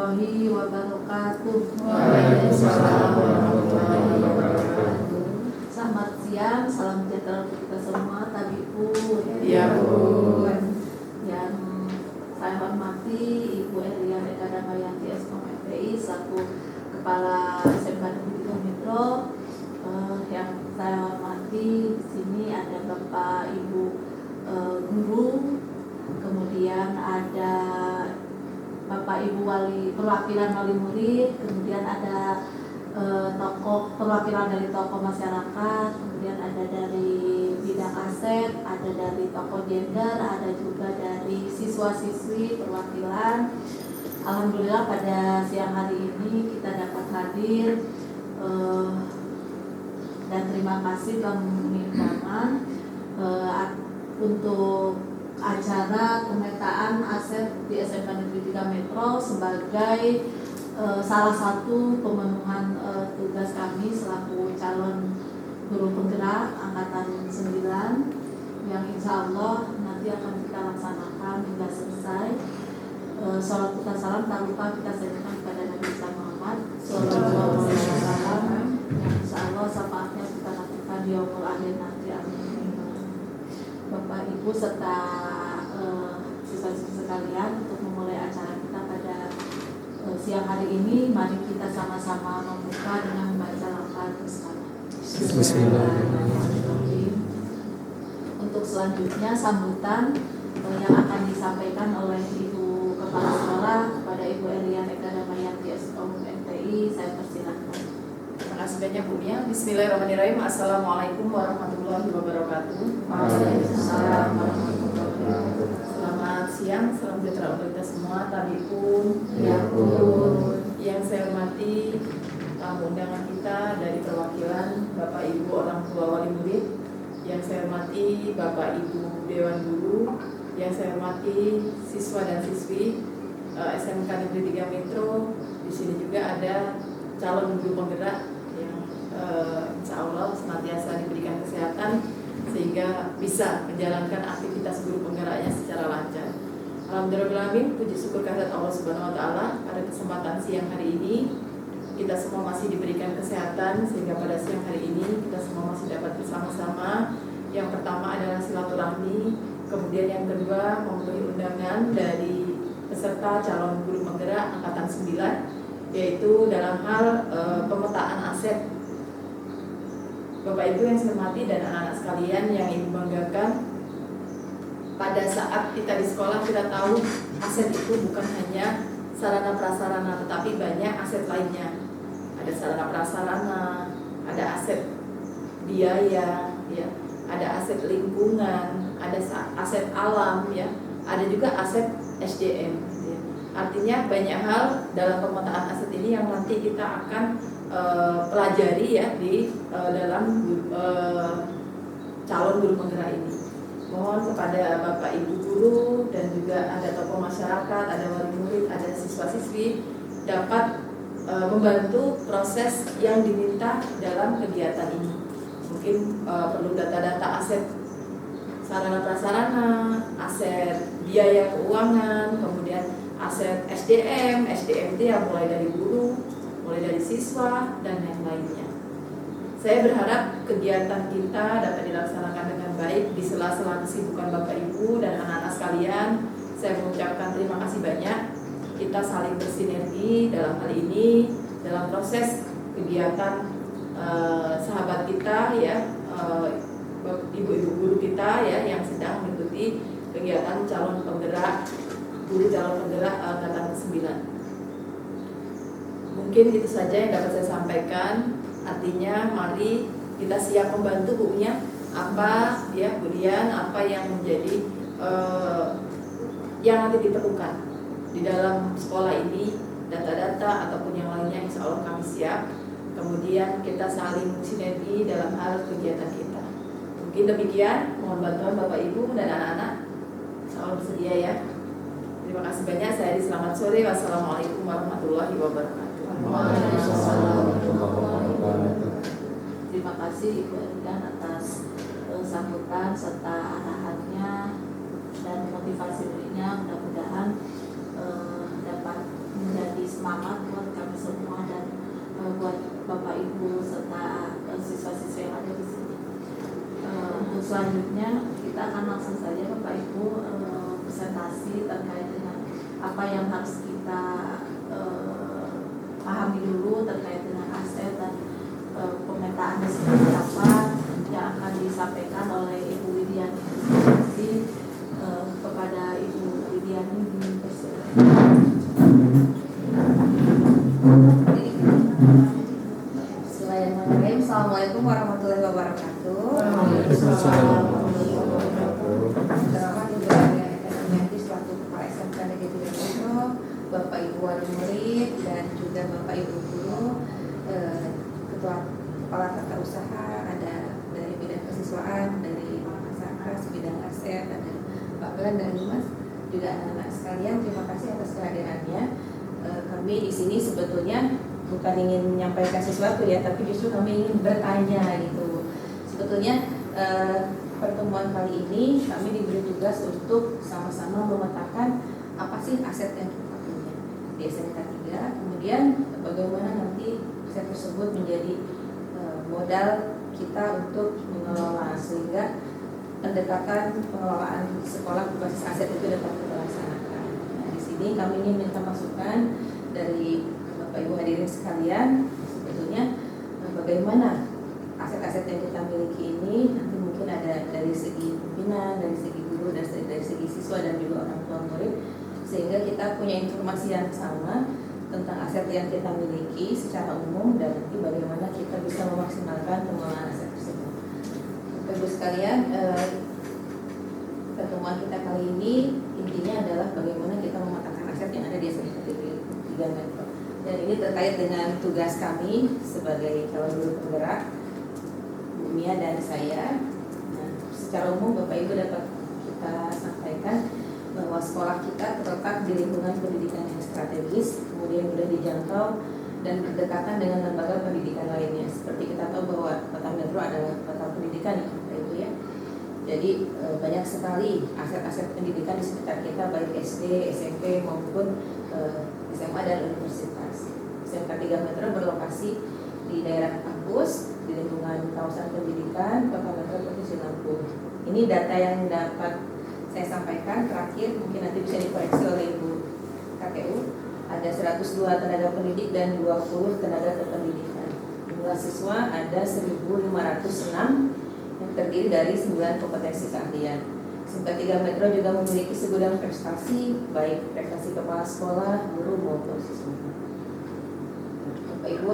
warahmatullahi wabarakatuh. Waalaikumsalam warahmatullahi wabarakatuh. Selamat siang, salam sejahtera untuk kita semua, Tabibu. Ya, Bu. Yang saya hormati Ibu Elia Eka Damayanti SKM FPI selaku Kepala SMK Negeri 3 Metro. Yang saya hormati di sini ada Bapak Ibu guru, kemudian ada Bapak Ibu perwakilan wali murid, kemudian ada tokoh perwakilan dari tokoh masyarakat, kemudian ada dari bidang aset, ada dari tokoh gender, ada juga dari siswa-siswi perwakilan. Alhamdulillah pada siang hari ini kita dapat hadir dan terima kasih telah memenuhi undangan untuk acara pemetaan aset di SMK Negeri 3 Metro sebagai salah satu pemenuhan tugas kami selaku calon guru penggerak angkatan 9 yang insya Allah nanti akan kita laksanakan hingga selesai. Salat kita salam tak lupa kita sampaikan kepada Nabi Muhammad Sallallahu Alaihi Wasallam yang insya Allah syafaatnya kita lakukan di yaumul akhir nanti. Amin. Bapak Ibu serta siswa-siswi sekalian, untuk memulai acara kita pada siang hari ini, mari kita sama-sama membuka dengan membaca lafaz bersama. Bismillahirrahmanirrahim. Untuk selanjutnya sambutan yang akan disampaikan oleh Ibu Kepala Sekolah kepada Ibu Elia Eka Damayanti SKM FPI, saya persilakan. Terima kasih banyak Bu Mia. Bismillahirrahmanirrahim. Assalamualaikum warahmatullahi wabarakatuh. Waalaikumsalam warahmatullahi wabarakatuh. Selamat siang, salam sejahtera untuk kita semua. Tabipun, Ya, Bu. yang saya hormati tamu undangan kita dari perwakilan Bapak Ibu orang tua wali murid, yang saya hormati Bapak Ibu Dewan Guru, yang saya hormati siswa dan siswi SMK Negeri 3 Metro. Di sini juga ada calon guru penggerak yang insya Allah senantiasa diberikan kesehatan sehingga bisa menjalankan aktivitas guru penggeraknya secara lancar. Alhamdulillahirrahmanirrahim, puji syukur kehadirat Allah Subhanahu wa Ta'ala. Pada kesempatan siang hari ini kita semua masih diberikan kesehatan sehingga pada siang hari ini kita semua masih dapat bersama-sama. Yang pertama adalah silaturahmi, kemudian yang kedua memenuhi undangan dari peserta calon guru penggerak angkatan 9, yaitu dalam hal pemetaan aset. Bapak Ibu yang saya hormati dan anak-anak sekalian yang Ibu banggakan, pada saat kita di sekolah kita tahu aset itu bukan hanya sarana prasarana, tetapi banyak aset lainnya. Ada sarana prasarana, ada aset biaya, ya, ada aset lingkungan, ada aset alam, ya, ada juga aset SDM. Ya. Artinya banyak hal dalam pemetaan aset ini yang nanti kita akan pelajari ya di dalam calon guru penggerak ini. Mohon kepada Bapak Ibu guru dan juga ada tokoh masyarakat, ada wali murid, ada siswa-siswi dapat membantu proses yang diminta dalam kegiatan ini. Mungkin perlu data-data aset sarana prasarana, aset biaya keuangan, kemudian aset SDM itu yang mulai dari guru, mulai dari siswa dan yang lainnya. Saya berharap kegiatan kita dapat dilaksanakan dengan baik di sela-sela kesibukan Bapak Ibu dan anak-anak sekalian. Saya mengucapkan terima kasih banyak. Kita saling bersinergi dalam hal ini dalam proses kegiatan sahabat kita ya, ibu-ibu guru kita ya yang sedang mengikuti kegiatan calon penggerak angkatan 9. Mungkin itu saja yang dapat saya sampaikan. Artinya mari kita siap membantu Bu Nya, apa ya Bu Dian, apa yang menjadi yang nanti diperlukan di dalam sekolah ini, data-data ataupun yang lainnya, insya Allah kami siap. Kemudian kita saling sinergi dalam hal kegiatan kita. Mungkin demikian, mohon bantuan Bapak Ibu dan anak-anak, insya Allah bersedia ya. Terima kasih banyak, saya di selamat sore. Wassalamualaikum warahmatullahi wabarakatuh. Terima kasih Ibu Erdan atas sambutan serta arahannya dan motivasi dirinya. Mudah-mudahan dapat menjadi semangat selanjutnya kita akan langsung saja Bapak Ibu presentasi terkait dengan apa yang harus kita pahami dulu terkait dengan aset dan pemetaan seperti apa yang akan disampaikan oleh Ibu Widiani. Kepada Ibu Widiani Bismillahirrahmanirrahim. Assalamualaikum warahmatullahi wabarakatuh. Terima kasih selaku Kepala SMK Negeri 3 Metro, Bapak Ibu wali murid dan juga Bapak Ibu guru, Ketua Kepala Tata Usaha, ada dari bidang kesiswaan, dari Sakas, bidang aset, ada Pak Belan dan Mas, juga anak-anak sekalian. Terima kasih atas kehadirannya. Kami di sini sebetulnya bukan ingin menyampaikan sesuatu ya, tapi justru kami ingin bertanya gitu. Sebetulnya pertemuan kali ini kami diberi tugas untuk sama-sama memetakan apa sih aset yang kita punya di SMK 3, kemudian bagaimana nanti aset tersebut menjadi modal kita untuk mengelola, sehingga pendekatan pengelolaan sekolah berbasis aset itu dapat kita laksanakan. Nah, di sini kami ingin minta masukan dari Bapak Ibu hadirin sekalian, sebetulnya bagaimana aset-aset yang kita miliki ini nanti mungkin ada dari segi pimpinan, dari segi guru, dari segi siswa dan juga orang tua murid, sehingga kita punya informasi yang sama tentang aset yang kita miliki secara umum dan nanti bagaimana kita bisa memaksimalkan pengelolaan aset tersebut. Bapak Ibu sekalian, pertemuan kita kali ini intinya adalah bagaimana kita memetakan aset yang ada di SMK 3 Metro. Dan ini terkait dengan tugas kami sebagai calon guru penggerak, Bu Mia dan saya. Nah, secara umum Bapak Ibu dapat kita sampaikan bahwa sekolah kita terletak di lingkungan pendidikan yang strategis, kemudian mudah dijangkau dan berdekatan dengan lembaga pendidikan lainnya. Seperti kita tahu bahwa Kota Metro adalah kota pendidikan ya, Bapak Ibu ya. Jadi banyak sekali aset-aset pendidikan di sekitar kita, baik SD, SMP maupun SMA dan universitas. SMK 3 Metro berlokasi di daerah kampus, di lingkungan kawasan pendidikan Kota Metro Provinsi Lampung. Ini data yang dapat saya sampaikan terakhir, mungkin nanti bisa dikoreksi oleh Ibu KPU. Ada 102 tenaga pendidik dan 20 tenaga kependidikan. Jumlah siswa ada 1.506 yang terdiri dari 9 kompetensi keahlian. SMK 3 Metro juga memiliki segudang prestasi, baik prestasi kepala sekolah, guru maupun siswa. Bapak Ibu,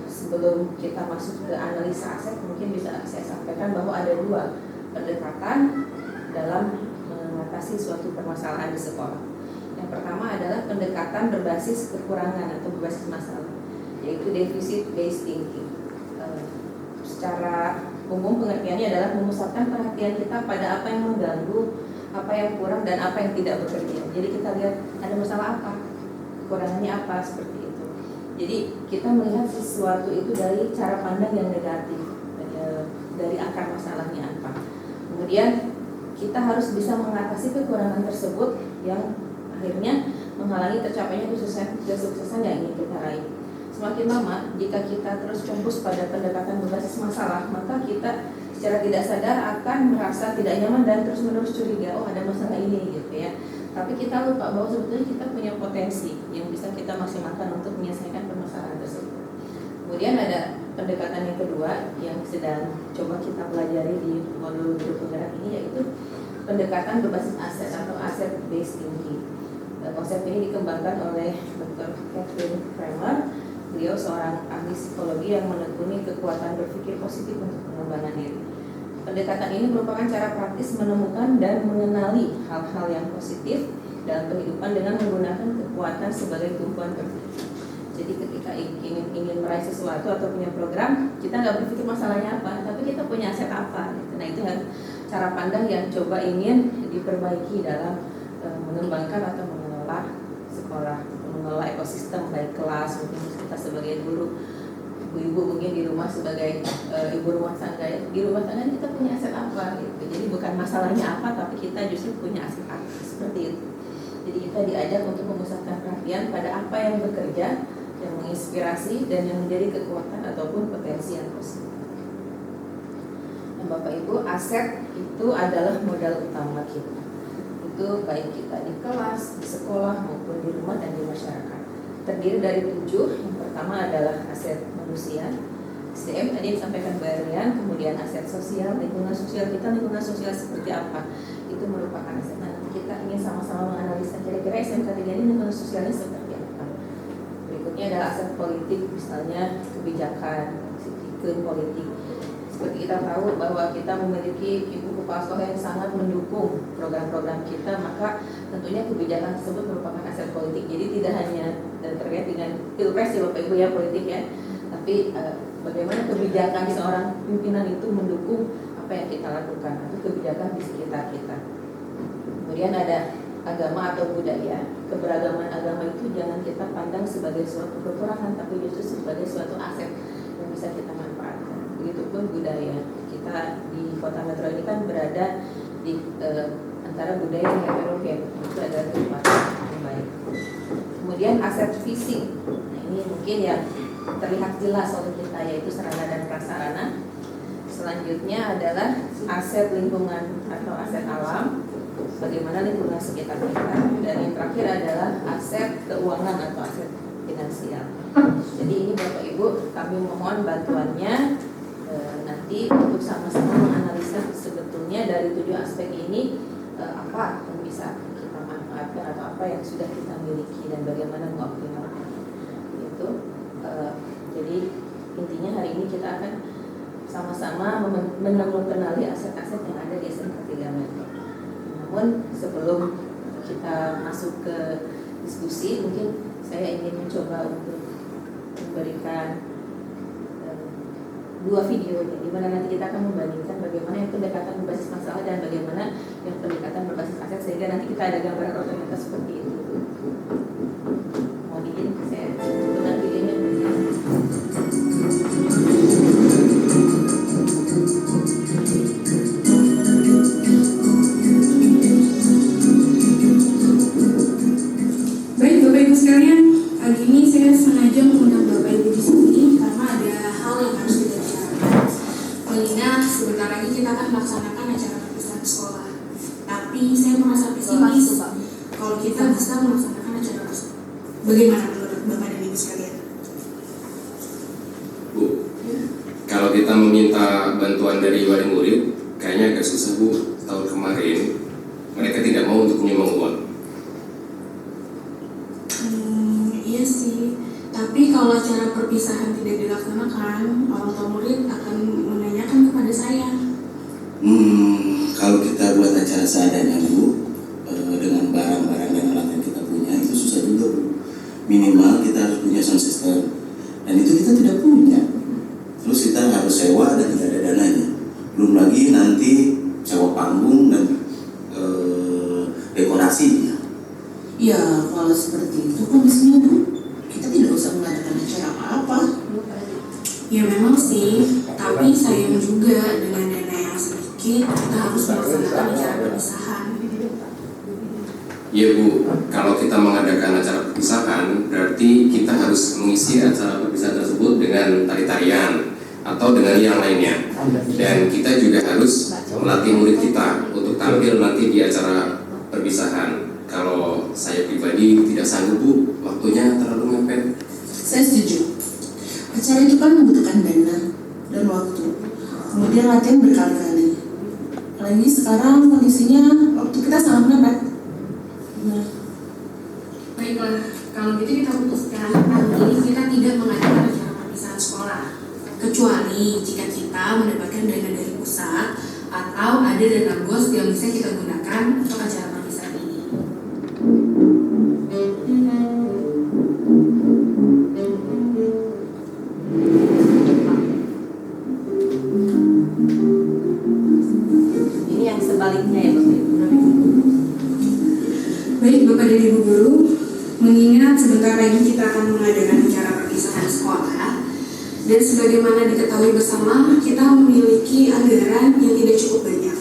sebelum kita masuk ke analisa aset, mungkin bisa saya sampaikan bahwa ada 2 pendekatan dalam mengatasi suatu permasalahan di sekolah. Yang pertama adalah pendekatan berbasis kekurangan atau berbasis masalah, yaitu deficit based thinking. Secara umum pengertiannya adalah memusatkan perhatian kita pada apa yang mengganggu, apa yang kurang dan apa yang tidak bekerja. Jadi kita lihat ada masalah apa, kekurangannya apa, seperti itu. Jadi kita melihat sesuatu itu dari cara pandang yang negatif, dari akar masalahnya apa. Kemudian kita harus bisa mengatasi kekurangan tersebut yang akhirnya menghalangi tercapainya kesuksesan yang ingin kita raih. Semakin lama, jika kita terus fokus pada pendekatan berbasis masalah, maka kita secara tidak sadar akan merasa tidak nyaman dan terus-menerus curiga, oh ada masalah ini gitu ya. Tapi kita lupa bahwa sebetulnya kita punya potensi yang bisa kita maksimalkan untuk menyelesaikan permasalahan tersebut. Kemudian ada pendekatan yang kedua yang sedang coba kita pelajari di modul guru penggerak ini, yaitu pendekatan berbasis aset atau asset based thinking. Konsep ini dikembangkan oleh Dr. Catherine Kramer. Beliau seorang ahli psikologi yang menekuni kekuatan berpikir positif untuk pengembangan diri. Pendekatan ini merupakan cara praktis menemukan dan mengenali hal-hal yang positif dalam kehidupan dengan menggunakan kekuatan sebagai tumpuan berpikir. Jadi ketika ingin meraih sesuatu atau punya program, kita nggak berpikir masalahnya apa, tapi kita punya aset apa. Nah itu cara pandang yang coba ingin diperbaiki dalam mengembangkan atau mengelola sekolah, mengelola ekosistem baik kelas, mungkin kita sebagai guru, ibu-ibu mungkin di rumah sebagai ibu rumah tangga. Di rumah tangga kita punya aset apa gitu. Jadi bukan masalahnya apa, tapi kita justru punya aset apa, seperti itu. Jadi kita diajak untuk memusatkan perhatian pada apa yang bekerja, yang menginspirasi dan yang menjadi kekuatan ataupun potensi yang positif. Nah, Bapak Ibu, aset itu adalah modal utama kita. Itu baik kita di kelas, di sekolah maupun di rumah dan di masyarakat. Terdiri dari 7. Yang pertama adalah aset manusia, SDM tadi disampaikan Mbak Rian, kemudian aset sosial, lingkungan sosial kita, lingkungan sosial seperti apa, itu merupakan aset. Nah, kita ingin sama-sama menganalisa kira-kira SMK 3 ini lingkungan sosialnya seperti apa. Berikutnya adalah aset politik, misalnya kebijakan, iklim politik. Seperti kita tahu bahwa kita memiliki Ibu Kepala Sekolah yang sangat mendukung program-program kita, maka tentunya kebijakan tersebut merupakan aset politik. Jadi tidak hanya terkait dengan pilpres ya Bapak Ibu ya, politik ya, tapi bagaimana kebijakan seorang pimpinan itu mendukung apa yang kita lakukan atau kebijakan di sekitar kita. Kemudian ada agama atau budaya. Keberagaman agama itu jangan kita pandang sebagai suatu kekurangan, tapi justru sebagai suatu aset yang bisa kita manfaatkan. Begitupun budaya. Kita di kota metro ini kan berada di antara budaya yang heterogen, itu adalah kekuatan yang baik. Kemudian aset fisik. Nah, ini mungkin yang terlihat jelas oleh kita, yaitu sarana dan prasarana. Selanjutnya adalah aset lingkungan atau aset alam, bagaimana lingkungan sekitar kita. Dan yang terakhir adalah aset keuangan atau aset finansial. Jadi ini Bapak Ibu, kami mohon bantuannya nanti untuk sama-sama menganalisa sebetulnya dari 7 aspek ini apa yang bisa kita manfaatkan atau apa yang sudah kita miliki dan bagaimana mengoptimalkan itu. Jadi intinya hari ini kita akan sama-sama mengenali aset-aset yang ada di SMK 3 Metro. Namun sebelum kita masuk ke diskusi, mungkin saya ingin mencoba untuk memberikan 2 video di mana nanti kita akan membandingkan bagaimana yang pendekatan berbasis masalah dan bagaimana yang pendekatan berbasis aset, sehingga nanti kita ada gambaran otomatis seperti itu. Mau bikin saya putar videonya. Baik Bapak Ibu sekalian, pagi ini saya sengaja mengundang Bapak Ibu di sini karena ada hal yang harus kita bicarakan. Mengingat sebentar lagi kita akan melaksanakan acara perpisahan sekolah. Tapi saya merasa pesimis kalau kita bisa melaksanakan acara tersebut. Bagaimana menurut Bapak dan Ibu sekalian? Bu, kalau kita meminta bantuan dari wali murid, kayaknya agak susah Bu. Tahun kemarin mereka tidak mau untuk menyumbang uang. Iya sih. Tapi kalau acara perpisahan tidak dilaksanakan, orang tua murid akan menanyakan kepada saya. Kalau kita buat acara seadanya Bu, dengan barang-barang dan alat yang kita punya, itu susah juga Bu. Minimal kita harus punya sound system, dan itu kita tidak punya. Terus kita harus sewa dan tidak ada dananya. Belum lagi nanti sewa panggung dan dekorasi. Ya, kalau seperti itu kondisinya Bu, kita tidak usah mengadakan acara apa-apa. Ya memang sih, tapi sayang juga dengan dana yang sedikit kita harus melaksanakan acara perpisahan. Ya Bu, kalau kita mengadakan acara perpisahan, berarti kita harus mengisi acara perpisahan tersebut dengan tari-tarian atau dengan yang lainnya. Dan kita juga harus melatih murid kita untuk tampil nanti di acara perpisahan. Kalau saya pribadi tidak sanggup Bu, waktunya terlalu mepet. Saya setuju. Acara itu kan membutuhkan dana dan waktu. Kemudian latihan berkali-kali. Apalagi sekarang kondisinya waktu kita sangat mepet. Nah, Baiklah, kalau gitu kita putuskan tahun ini kita tidak mengadakan acara perpisahan sekolah, kecuali jika kita mendapatkan dana dari pusat atau ada dana BOS yang bisa kita gunakan untuk acara perpisahan ini. Ini yang sebaliknya ya Bapak Ibu. Baik Bapak dan Ibu Guru, mengingat sebentar lagi kita akan mengadakan acara perpisahan sekolah, dan sebagaimana diketahui bersama, kita memiliki anggaran yang tidak cukup banyak.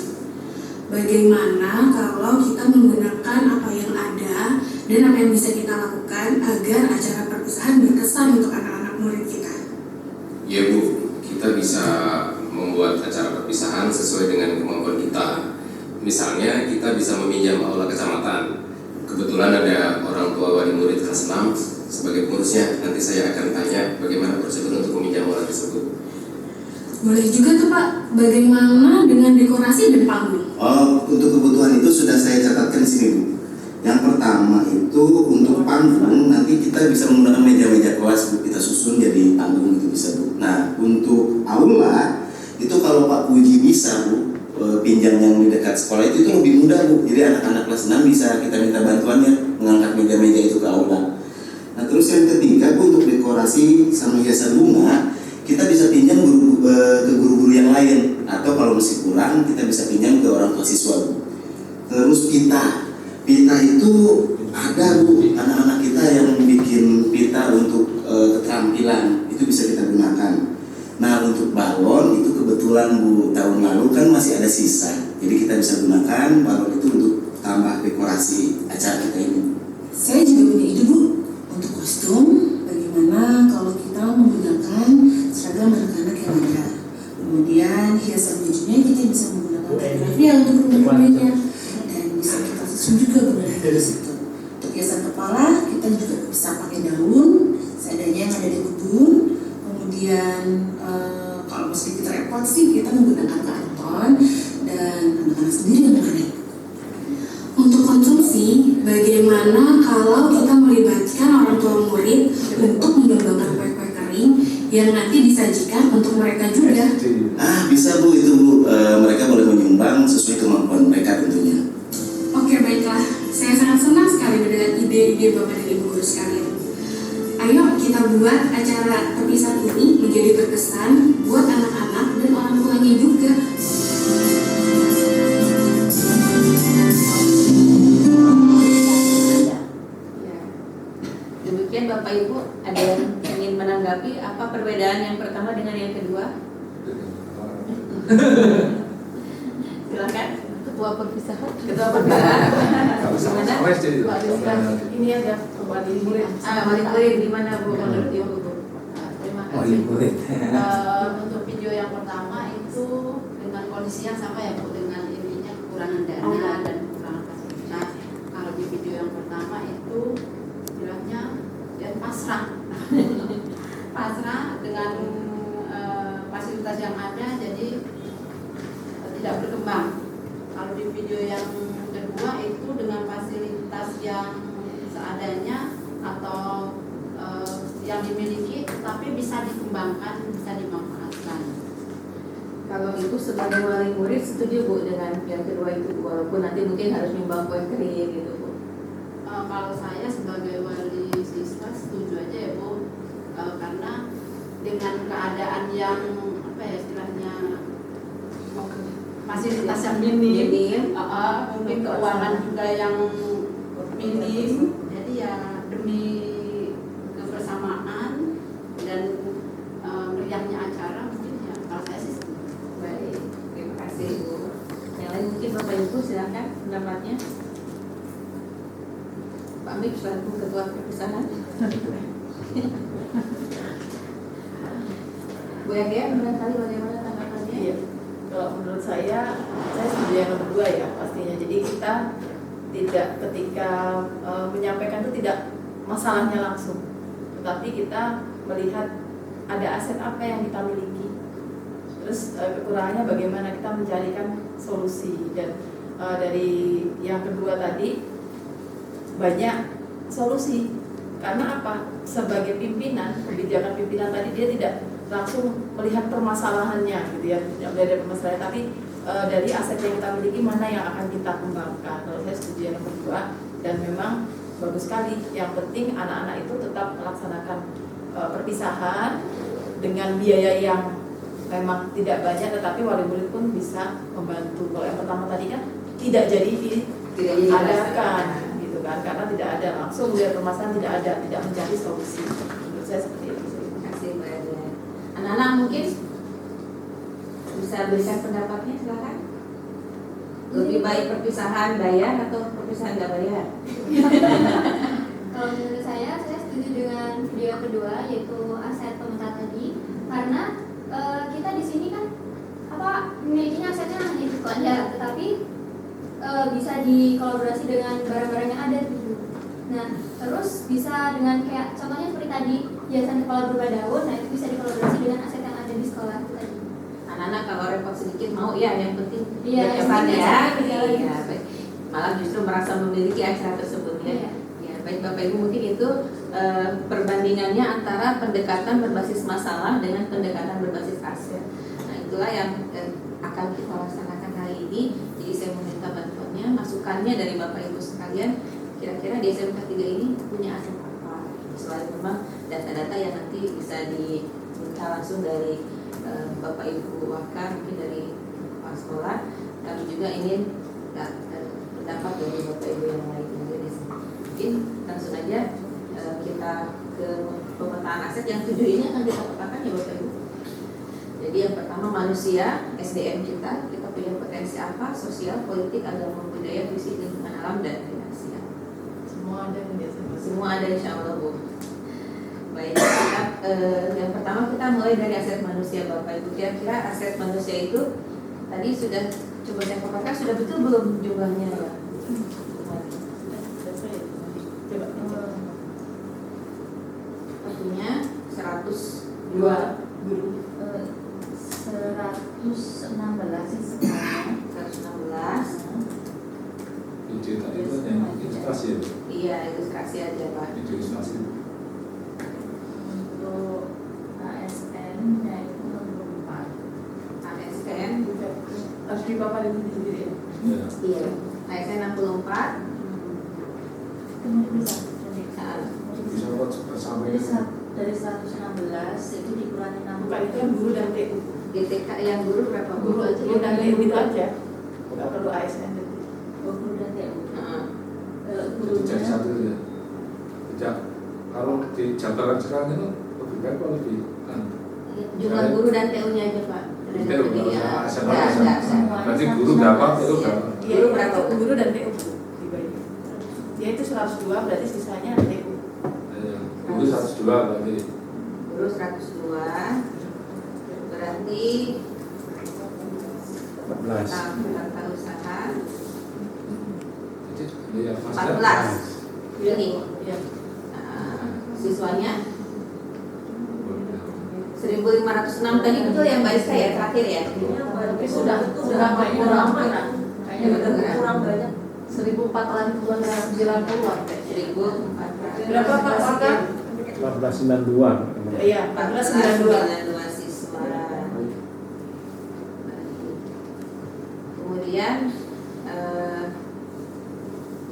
Bagaimana kalau kita menggunakan apa yang ada dan apa yang bisa kita lakukan agar acara perpisahan berkesan untuk anak-anak murid kita? Ya Bu, kita bisa membuat acara perpisahan sesuai dengan kemampuan kita. Misalnya kita bisa meminjam aula kecamatan. Kebetulan ada orang tua wali murid kelas 6 sebagai pengurusnya. Nanti saya akan tanya bagaimana prosedur untuk meminjam aula tersebut. Boleh juga tuh Pak, bagaimana dengan dekorasi dan panggung? Oh, untuk kebutuhan itu sudah saya catatkan di sini Bu. Yang pertama itu untuk panggung nanti kita bisa menggunakan meja-meja kelas Bu, kita susun jadi panggung itu bisa Bu. Nah untuk aula itu kalau Pak Puji bisa Bu pinjam yang di dekat sekolah itu lebih mudah Bu. Jadi anak-anak kelas 6 bisa kita minta bantuannya mengangkat meja-meja itu ke aula. Nah terus yang ketiga Bu, untuk dekorasi sama hiasan bunga kita bisa pinjam ke guru-guru yang lain, atau kalau masih kurang kita bisa pinjam ke orang tua siswa Bu. Terus pita itu ada Bu, anak-anak kita yang bikin pita untuk keterampilan itu bisa kita gunakan. Nah untuk balon itu kebetulan Bu, tahun lalu kan masih ada sisa, jadi kita bisa gunakan balon itu untuk tambah dekorasi acara kita ini. Saya juga punya ide Bu, untuk kostum bagaimana kalau kita menggunakan seragam anak-anak yang ada. Kemudian hiasan bajunya kita bisa menggunakan kaligrafi untuk rumah-rumahnya, dan bisa kita susun juga benang dari situ. Untuk hiasan kepala kita juga bisa pakai daun seadanya yang ada di kebun. Kemudian kalau sedikit repot sih kita menggunakan karton dan anak-anak sendiri yang menarik. Untuk konsumsi, bagaimana kalau kita melibatkan orang tua murid untuk mengembangkan kue-kue kering yang nanti disajikan untuk mereka juga? Bisa Bu, itu Bu, mereka boleh menyumbang sesuai kemampuan mereka tentunya. Oke baiklah, saya sangat senang sekali dengan ide-ide Bapak dan Ibu guru sekalian. Ayo kita buat acara perpisahan ini menjadi berkesan buat anak-anak dan orang tuanya juga. Ya. Demikian Bapak Ibu, ada yang ingin menanggapi apa perbedaan yang pertama dengan yang kedua? Silakan. Ketua perpisahan. Ketua perpisahan. Gimana? Pak Rizkan, ini ada wali murid. Wali murid gimana Bu menurut Ibu Bu? Terima kasih. Untuk video yang pertama itu dengan kondisi yang sama ya Bu, dengan intinya kekurangan dana dan kekurangan fasilitas. Kalau di video yang pertama itu istilahnya ya pasrah, pasrah dengan fasilitas yang ada, jadi tidak berkembang. Kalau di video yang kedua itu dengan fasilitas yang seadanya atau yang dimiliki, tapi bisa dikembangkan, bisa dimanfaatkan. Kalau Ibu sebagai wali murid setuju Bu dengan yang kedua itu Bu, walaupun nanti mungkin harus nyumbang kue kering gitu Bu? Kalau saya sebagai wali siswa setuju aja ya Bu, karena dengan keadaan yang apa ya istilahnya fasilitas yang minim, mungkin keuangan juga yang minim, jadi ya demi kebersamaan dan meriahnya acara mungkin ya kalau saya sih. Baik, terima kasih Bu. Yang lain mungkin Bapak Ibu silakan pendapatnya. Pak Mik selaku ketua perpisahan. Bu Ege, barangkali bagaimana tanggapannya? Iya. Kalau menurut saya setuju yang kedua ya pastinya. Jadi kita tidak ketika menyampaikan itu tidak masalahnya langsung, tetapi kita melihat ada aset apa yang kita miliki, terus kekurangannya bagaimana kita mencarikan solusi. Dan dari yang kedua tadi banyak solusi, karena apa? Sebagai pimpinan, kebijakan pimpinan tadi dia tidak langsung melihat permasalahannya gitu ya, tidak melihat dari permasalahan, tapi dari aset yang kita miliki mana yang akan kita kembangkan. Kalau saya setuju yang kedua, dan memang bagus sekali. Yang penting anak-anak itu tetap melaksanakan perpisahan dengan biaya yang memang tidak banyak, tetapi wali murid pun bisa membantu. Kalau yang pertama tadi kan tidak jadi diadakan gitu kan, karena tidak ada langsung melihat permasalahan, tidak mencari solusi. Menurut saya seperti itu. Terima kasih Mbak Ege. Anak-anak mungkin bisa berikan pendapatnya, silakan. Lebih baik perpisahan bayar atau perpisahan nggak bayar? Kalau menurut saya setuju dengan video kedua, yaitu aset pemetaan tadi, karena kita di sini kan memilikinya asetnya hanya itu aja, tetapi bisa dikolaborasi dengan barang-barang yang ada gitu. Nah, terus bisa dengan kayak contohnya seperti tadi hiasan kepala berubah daun, nah itu bisa dikolaborasi dengan aset yang ada di sekolah itu tadi. Anak-anak kalau repot sedikit mau ya, yang penting Iya, yang berkesan penting ya. acaranya berjalan. Iya, baik. Malah justru merasa memiliki acara tersebut ya. Iya. Ya, baik Bapak Ibu, mungkin itu perbandingannya antara pendekatan berbasis masalah dengan pendekatan berbasis aset. Nah, itulah yang akan kita laksanakan hari ini. Jadi saya meminta bantuannya, masukannya dari Bapak Ibu sekalian. Kira-kira di SMK 3 ini punya aset apa? Selain memang data-data yang nanti bisa diminta langsung dari Bapak Ibu Wakar, mungkin dari Pak Sekolah. Kami juga ingin pendapat dari Bapak Ibu yang lain juga di sini. Mungkin langsung aja kita ke pemetaan aset yang 7 ini akan kita petakan ya Bapak Ibu. Jadi yang pertama manusia, SDM kita punya potensi apa? Sosial, politik, agama, budaya, fisik, lingkungan alam, dan finansial. Semua ada yang biasa. Semua ada insya Allah Bu. Baik, kita, yang pertama kita mulai dari aset manusia Bapak Ibu. Kira-kira aset manusia itu tadi sudah coba saya paparkan, sudah betul belum jumlahnya ya? Coba. Artinya 102 guru. 116 sih sebenarnya. 116. Ide tadi itu yang ilustrasi ya, Bu? Iya, ilustrasi aja Pak. Ide ilustrasi. Untuk ASN yaitu 64. ASN Harus dipaparin sendiri ya. Ya. iya, ASN 64. Kemudian bisa Bisa buat sampai dari 116 itu dikurangi 6. Bukan itu yang guru dan TU. GTK yang guru berapa Bu? Guru aja dan TU itu aja. Nggak perlu ASN dan TU. Guru dan TU. Heeh. jadi jadi satu ya. Tidak, kalau di jabatan sekarang itu lebih baik atau lebih kan? Jumlah guru dan TU-nya aja Pak. Itu kalau sama ASN Enggak. berarti guru berapa itu berapa? Iya, Guru berapa? Guru dan TU dibagi. Dia itu 102, berarti sisanya TU. Guru 102 berarti. Guru 102. Berarti 14. tata usaha Jadi ya Mas 14. Ini. Iya. Nah, siswanya 1.506 tadi betul ya Mbak Iska ya terakhir ya? Tapi sudah kurang kayaknya betul kurang banyak. 1.490-an kayak 1.400. Berapa Pak Wakar? 1492. Iya, 1492. 1492 siswa. Kemudian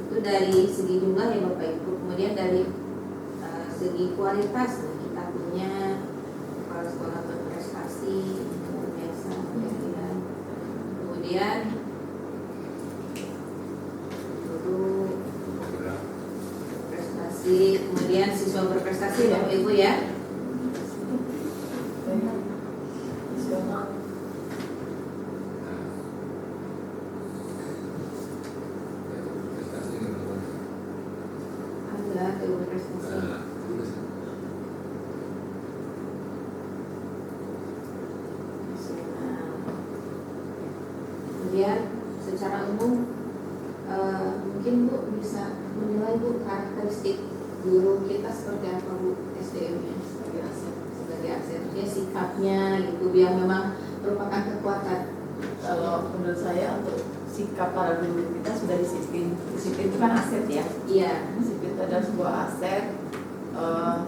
itu dari segi jumlah ya Bapak Ibu. Kemudian dari segi kualitas, nah, kita punya kepala sekolah berprestasi luar biasa ya. Kemudian guru prestasi, kemudian siswa berprestasi Bapak Ibu ya. Ada guru prestasi. Kemudian secara umum mungkin Bu bisa menilai Bu karakteristik guru kita seperti apa Bu, SDM-nya sebagai asetnya, sikapnya gitu yang memang merupakan kekuatan. Kalau menurut saya untuk sikap para guru kita sudah disiplin. Disiplin itu kan aset ya. Iya. Disiplin itu adalah sebuah aset.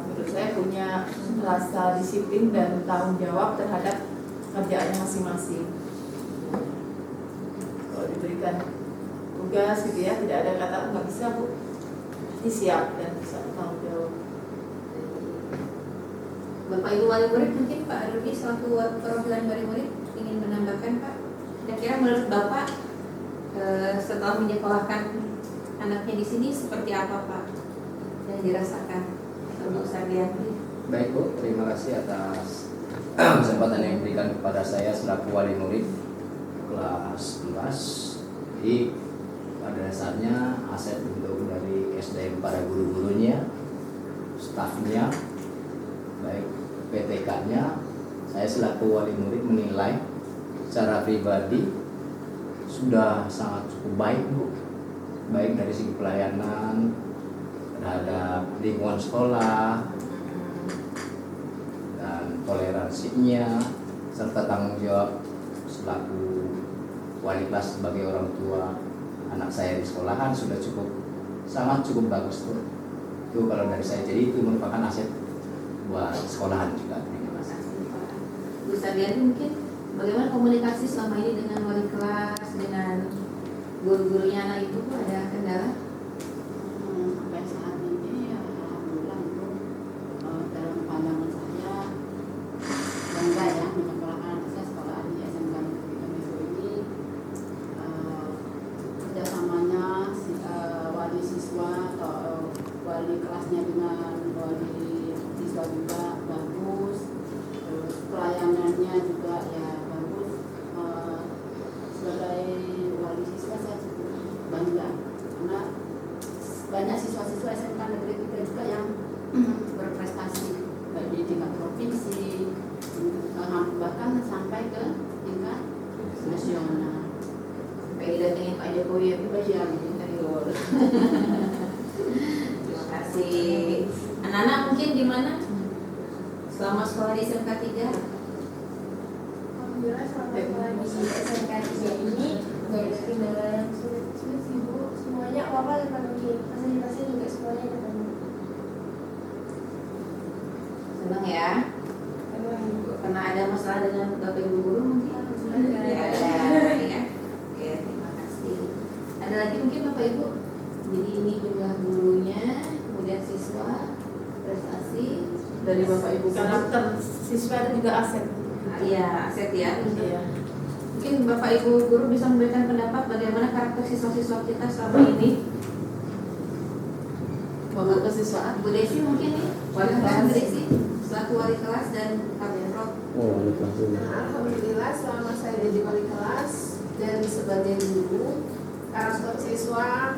Menurut saya punya rasa disiplin dan tanggung jawab terhadap kerjaannya masing-masing. Kalau diberikan tugas gitu ya, tidak ada kata nggak bisa Bu, pasti siap dan bisa bertanggung jawab. Bapak Ibu wali murid mungkin Pak Rudy selaku perwakilan wali murid ingin menambahkan Pak. Kira-kira menurut Bapak setelah menyekolahkan anaknya di sini seperti apa Pak yang dirasakan untuk Sardianti? Baik Bu, terima kasih atas kesempatan yang diberikan kepada saya selaku wali murid kelas 11. Jadi pada dasarnya aset untuk dari SDM para guru-gurunya, stafnya, baik PTK-nya, saya selaku wali murid menilai secara pribadi sudah sangat cukup baik Bu, baik dari segi pelayanan terhadap lingkungan sekolah dan toleransinya serta tanggung jawab selaku wali kelas sebagai orang tua anak saya di sekolahan sudah sangat cukup bagus tuh. Itu kalau dari saya, jadi itu merupakan aset buat sekolahan juga. Terima kasih Pak. Bu Sardiani, mungkin bagaimana komunikasi selama ini dengan wali kelas, dengan guru-gurunya anak itu, Bu, ada kendala? Sampai saat ini ya alhamdulillah itu dalam pandangan saya bangga ya menyekolahkan anak saya sekolah di SMK Negeri Metro ini. Kerjasamanya wali siswa atau wali kelasnya dengan wali siswa juga bagus, terus pelayanannya juga ya bagus. Sebagai wali siswa saya cukup bangga karena banyak siswa-siswa SMK Negeri kita juga yang berprestasi baik di tingkat provinsi bahkan sampai ke tingkat nasional. Sampai didatengin Pak Jokowi ya, Bu. Iya, Terima kasih. Anak-anak mungkin gimana selama sekolah di SMK 3? Alhamdulillah selama sekolah di SMK 3 ini nggak ada kendala yang sulit sih Bu. Semuanya apa-apa dipenuhi, fasilitasnya juga semuanya dipenuhi. Senang ya? Pernah ada masalah dengan Bapak Ibu guru mungkin? Alhamdulillah. Ya, ada ya. Oke, terima kasih. Ada lagi mungkin Bapak Ibu? Jadi ini jumlah gurunya, kemudian siswa, prestasi Dari Bapak Ibu karakter siswa itu juga aset. Iya, aset ya. Iya. Mungkin Bapak Ibu guru bisa memberikan pendapat bagaimana karakter siswa-siswa kita selama ini. Bapak kesiswaan. Bu Desi mungkin nih, wali kelas Bu Desi, selaku wali kelas dan Kabinrok. Alhamdulillah selama saya jadi wali kelas dan sebagai guru, karakter siswa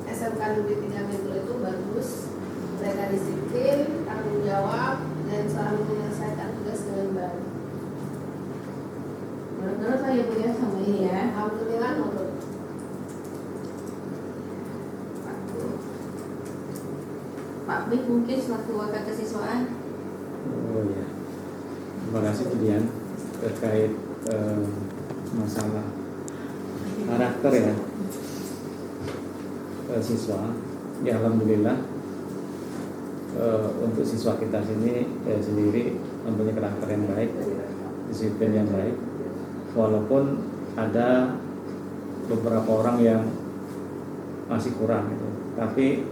SMK Negeri 3 Metro itu bagus. Mereka disiplin, tanggung jawab, dan selalu menyelesaikan tugas dengan baik. Menurut saya Bu ya sama ini ya. Alhamdulillah nurut. Pak Bik mungkin selaku wakil kesiswaan. Oh ya, terima kasih Bu Dian terkait masalah karakter ya siswa. Ya alhamdulillah untuk siswa kita sini sendiri mempunyai karakter yang baik, disiplin yang baik. Walaupun ada beberapa orang yang masih kurang gitu, tapi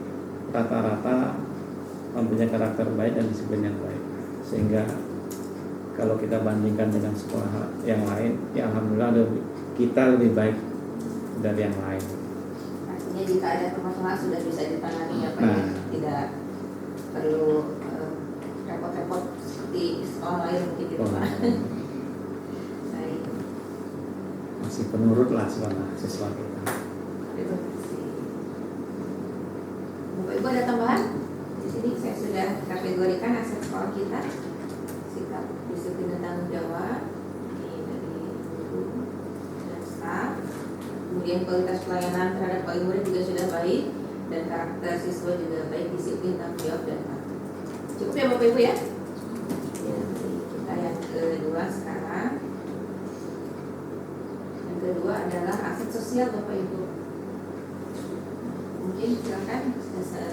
rata-rata mempunyai karakter baik dan disiplin yang baik, sehingga kalau kita bandingkan dengan sekolah yang lain, ya alhamdulillah kita lebih baik dari yang lain. Artinya jika ada permasalahan sudah bisa ditangani ya Pak, ya? Tidak perlu repot-repot seperti sekolah lain mungkin gitu Pak. Baik. Masih penurut lah siswa kita. Terima kasih. Bapak Ibu ada tambahan? Di sini saya sudah kategorikan aset sekolah kita, sikap disiplin dan tanggung jawab ini dari guru dan staf. Kemudian kualitas pelayanan terhadap wali murid juga sudah baik, dan karakter siswa juga baik, disiplin, tanggung jawab dan patuh. Cukup ya Bapak Ibu ya. Kita yang kedua sekarang. Yang kedua adalah aset sosial Bapak Ibu. Mungkin silakan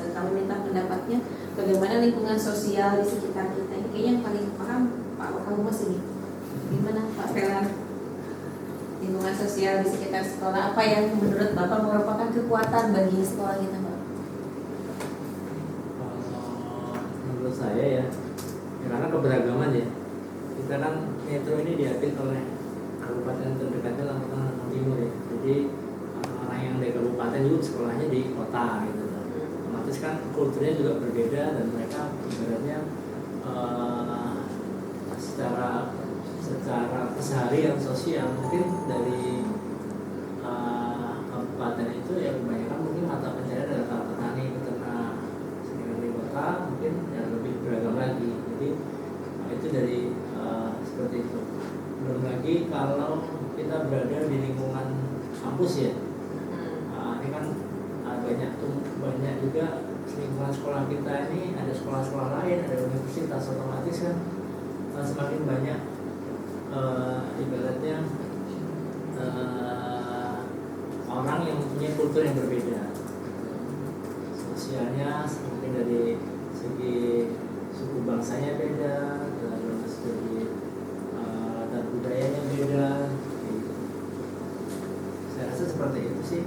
kami minta pendapatnya bagaimana lingkungan sosial di sekitar kita ini. Kayaknya yang paling paham Pak Wakahumas ini. Gimana Pak Pelan? Lingkungan sosial di sekitar sekolah, apa yang menurut Bapak merupakan kekuatan bagi sekolah kita Pak? Menurut saya ya karena keberagaman ya, kita kan metro ini diapit oleh kabupaten terdekatnya Lampung Timur ya, jadi orang yang dari kabupaten juga sekolahnya di kota gitu, otomatis kan kulturnya juga berbeda dan mereka ibaratnya secara keseharian sosial mungkin dari kabupaten itu ya kebanyakan mungkin mata pencarian adalah petani, peternak, sedangkan di kota mungkin ya lebih beragam lagi. Jadi itu dari seperti itu. Belum lagi apalagi kalau kita berada di lingkungan kampus ya. Nah, ini kan banyak juga lingkungan sekolah kita ini, ada sekolah-sekolah lain, ada universitas, otomatis kan semakin banyak ibaratnya orang yang mempunyai kultur yang berbeda, sosialnya mungkin dari segi suku bangsanya beda, terus dari latar budayanya beda. Saya rasa seperti itu sih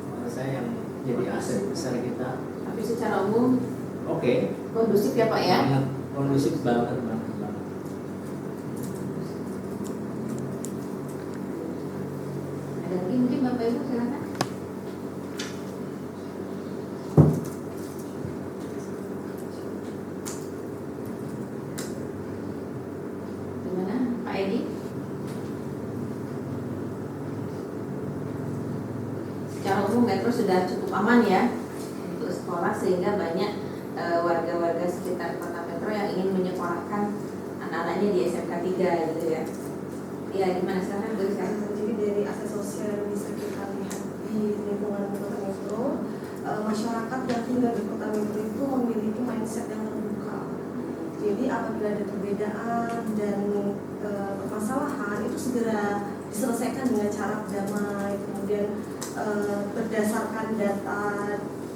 menurut saya yang jadi aset besar kita. Tapi secara umum Oke. kondusif ya Pak ya? Banget, kondusif banget. Ada lagi mungkin Bapak Ibu silakan. Gimana Pak Edi? Secara umum Metro sudah cukup aman ya untuk sekolah, sehingga banyak warga-warga sekitar kota Metro yang ingin menyekolahkan anak-anaknya di SMK 3 gitu ya. Iya, gimana sekarang? Jadi dari akses sosial yang bisa kita lihat di lingkungan kota Metro, masyarakat yang tinggal di kota Metro itu memiliki mindset yang terbuka. Jadi apabila ada perbedaan dan permasalahan itu segera diselesaikan dengan cara damai. Kemudian berdasarkan data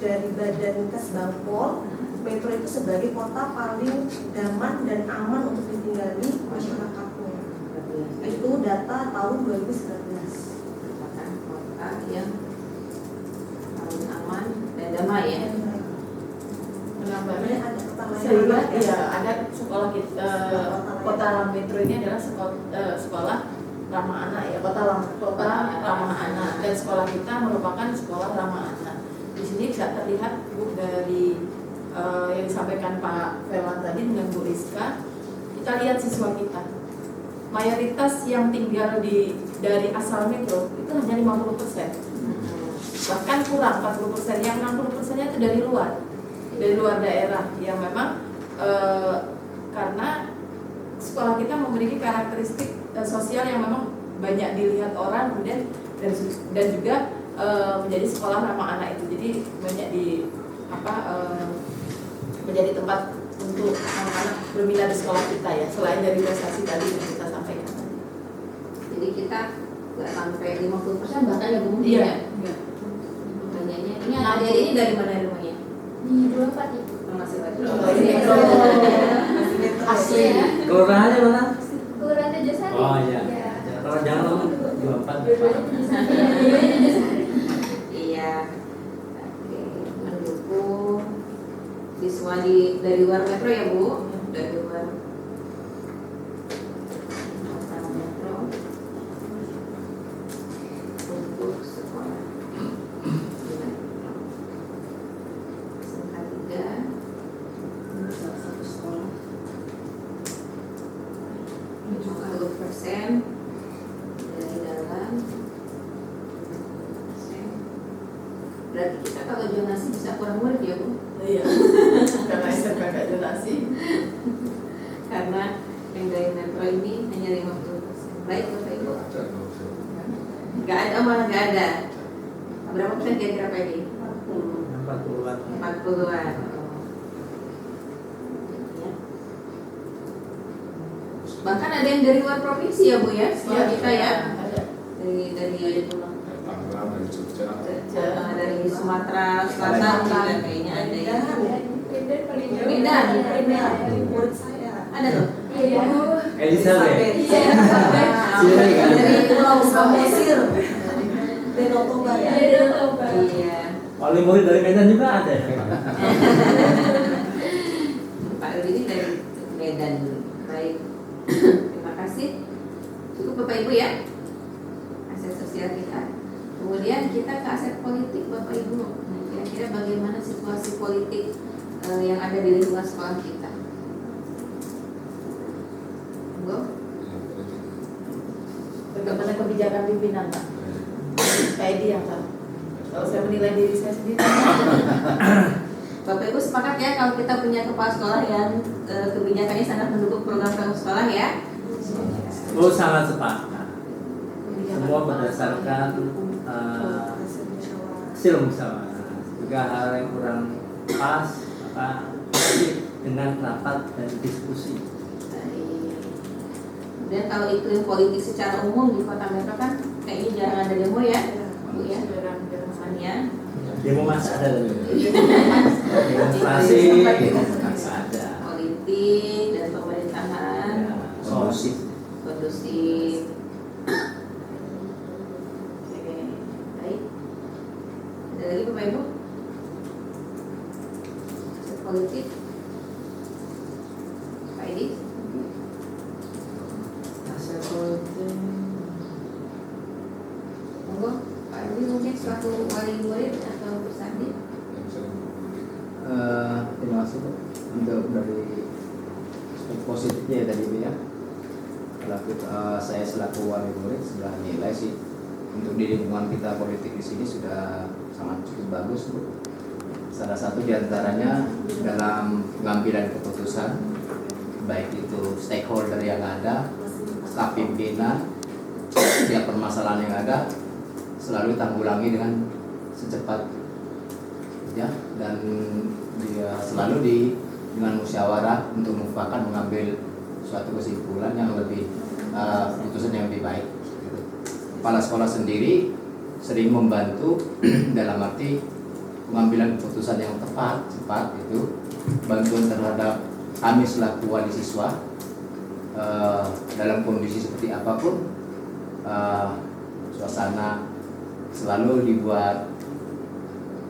dari Badan Kesbangpol, Metro itu sebagai kota paling nyaman dan aman untuk ditinggali masyarakatnya. Itu data tahun 2019. Merupakan kota yang paling aman dan damai ya. Penambahannya Ada kota lain. sehingga ya ada sekolah kita, kota Metro ini adalah sekolah ramah anak ya, kota ramah anak, dan sekolah kita merupakan sekolah ramah anak. Di sini bisa terlihat Bu dari yang disampaikan Pak Ferwan tadi dengan Bu Rizka, kita lihat siswa kita. Mayoritas yang tinggal dari asal Metro itu hanya 50%. Bahkan kurang 40%, yang 60%-nya itu dari luar daerah yang memang karena sekolah kita memiliki karakteristik sosial yang memang banyak dilihat orang, kemudian dan juga menjadi sekolah ramah anak itu. Jadi banyak menjadi tempat untuk anak-anak berminat di sekolah kita ya, selain dari prestasi tadi yang kita sampaikan. Jadi kita nggak sampai 50%, bahkan ya Bu. Iya. Banyaknya. Ini adik ini dari mana rumahnya? Di 24 itu. Masih baru. Asli. Kelurahannya mana? Kelurahan Tejasari. Oh iya. Kalau jangan ngomong 24. Iya. Oke, mendukung siswa dari luar Metro ya Bu, dari luar kota Metro untuk sekolah di Metro. SMK 3 salah satu sekolah 40% dari dalam. Berarti kita kalau zonasi bisa kurang murid ya Bu? Iya. Karena SMK nggak zonasi. Karena yang dari Metro ini hanya 50%. Baik Bapak Ibu. Nggak ada, malah nggak ada. Berapa persen kira-kira Pak Edi? 40-an. 40-an. Bahkan ada yang dari luar provinsi ya Bu ya, sekolah kita ya. Ada. Dari Tangerang, dari Jogja. dari Sumatera Selatan juga kayaknya ada ya. Medan. Murid saya. Ada tuh. Elizabeth. Dari Pulau Samosir. Danau Toba ya. Iya. Paling murid dari Medan juga ada. Pak Rudi dari Medan. Baik. Terima kasih. Cukup Bapak Ibu ya. Aset sosial kita. Kemudian kita ke aset politik Bapak Ibu. Nah, kira-kira bagaimana situasi politik yang ada di lingkungan sekolah kita? Bu? Bagaimana kebijakan pimpinan Pak? Pak Edi yang tahu. Kalau saya menilai diri saya sendiri. Bapak Ibu sepakat ya kalau kita punya kepala sekolah yang kebijakannya sangat mendukung program sekolah ya? Oh sangat sepakat. semua berdasarkan hasil musyawarah. Juga hal yang kurang pas maka dengan rapat dan diskusi. Dan kalau itu yang politik secara umum di Kota Metro kan kayaknya jarang ada demo ya, Bu ya. Jarang. Demo masih ada demonstrasi masih ada. Politik dan pemerintahan Kondusif. Oke, baik. Ada lagi Bapak Ibu? Politik. Pak Edi? Hasil politik. Monggo, Pak Edi mungkin selaku wali murid atau bersandi. Terima kasih Bu. Untuk dari aspek positifnya ya tadi Bu ya. Saya selaku wali murid sudah nilai sih untuk di lingkungan kita politik di sini sudah sangat cukup bagus Bu. Salah satu diantaranya dalam pengambilan keputusan baik itu stakeholder yang ada, staf pimpinan, setiap permasalahan yang ada selalu tanggulangi dengan secepat ya, dan dia selalu dengan musyawarah untuk mufakat mengambil suatu kesimpulan yang lebih keputusan yang lebih baik. Kepala sekolah sendiri sering membantu dalam arti pengambilan keputusan yang tepat, cepat itu bantuan terhadap kami selaku wali siswa dalam kondisi seperti apapun, suasana selalu dibuat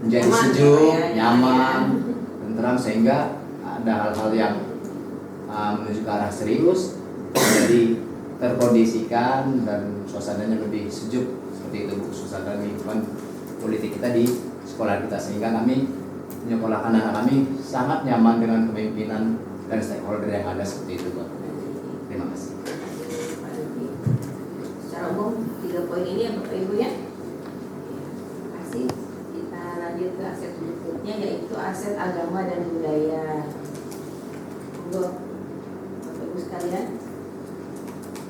menjadi sejuk, nyaman, tenteram sehingga ada hal-hal yang menuju ke arah serius jadi terkondisikan dan suasananya lebih sejuk seperti itu Bu, suasana lingkungan politik kita di sekolah kita sehingga kami menyekolahkan anak kami sangat nyaman dengan kepemimpinan dan stakeholder yang ada seperti itu Bu. Terima kasih. Secara umum 3 poin ini ya Bapak Ibu ya. Terima kasih. Kita lanjut ke aset berikutnya yaitu aset agama dan budaya. Monggo Bapak Ibu sekalian,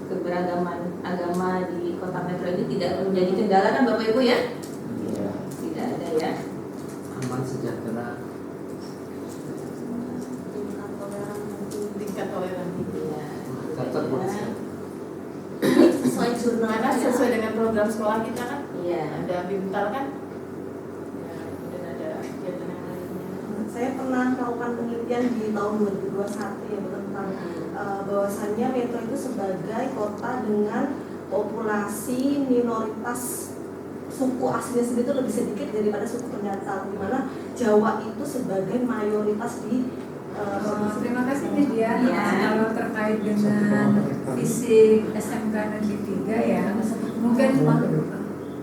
keberagaman agama di Kota Metro ini tidak menjadi kendala kan Bapak Ibu ya? Iya. Tidak ada ya. Aman sejahtera. Tingkat toleransi. Keterbukaan. Sesuai jurnal Karena sesuai dengan program sekolah kita kan. Iya. Ada BIMTAL kan. Ya, kemudian ada kegiatan yang lainnya. Saya pernah melakukan penelitian di tahun 2021 ya tentang bahwasannya Metro itu sebagai kota dengan populasi minoritas suku aslinya sendiri itu lebih sedikit daripada suku pendatang, di mana Jawa itu sebagai mayoritas di terima kasih Media. Ya. Kalau terkait dengan fisik SMK Negeri 3 ya, mungkin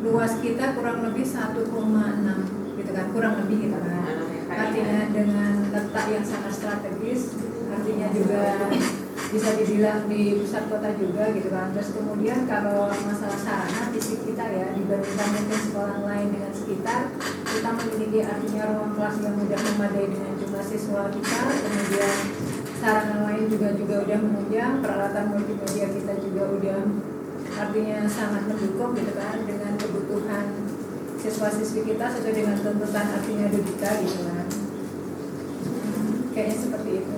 luas kita kurang lebih 1,6 gitu kan, kurang lebih gitu kan. Artinya dengan letak yang sangat strategis, artinya juga bisa dibilang di pusat kota juga gitu kan. Terus kemudian kalau masalah sarana fisik kita ya dibandingkan mungkin sekolah lain dengan sekitar, kita memiliki artinya ruang kelas yang mudah memadai dengan jumlah siswa kita, kemudian sarana lain juga udah menunjang, peralatan multimedia kita juga udah artinya sangat mendukung gitu kan dengan kebutuhan siswa-siswi kita sesuai dengan tuntutan artinya kita gitu kan. Kayaknya seperti itu.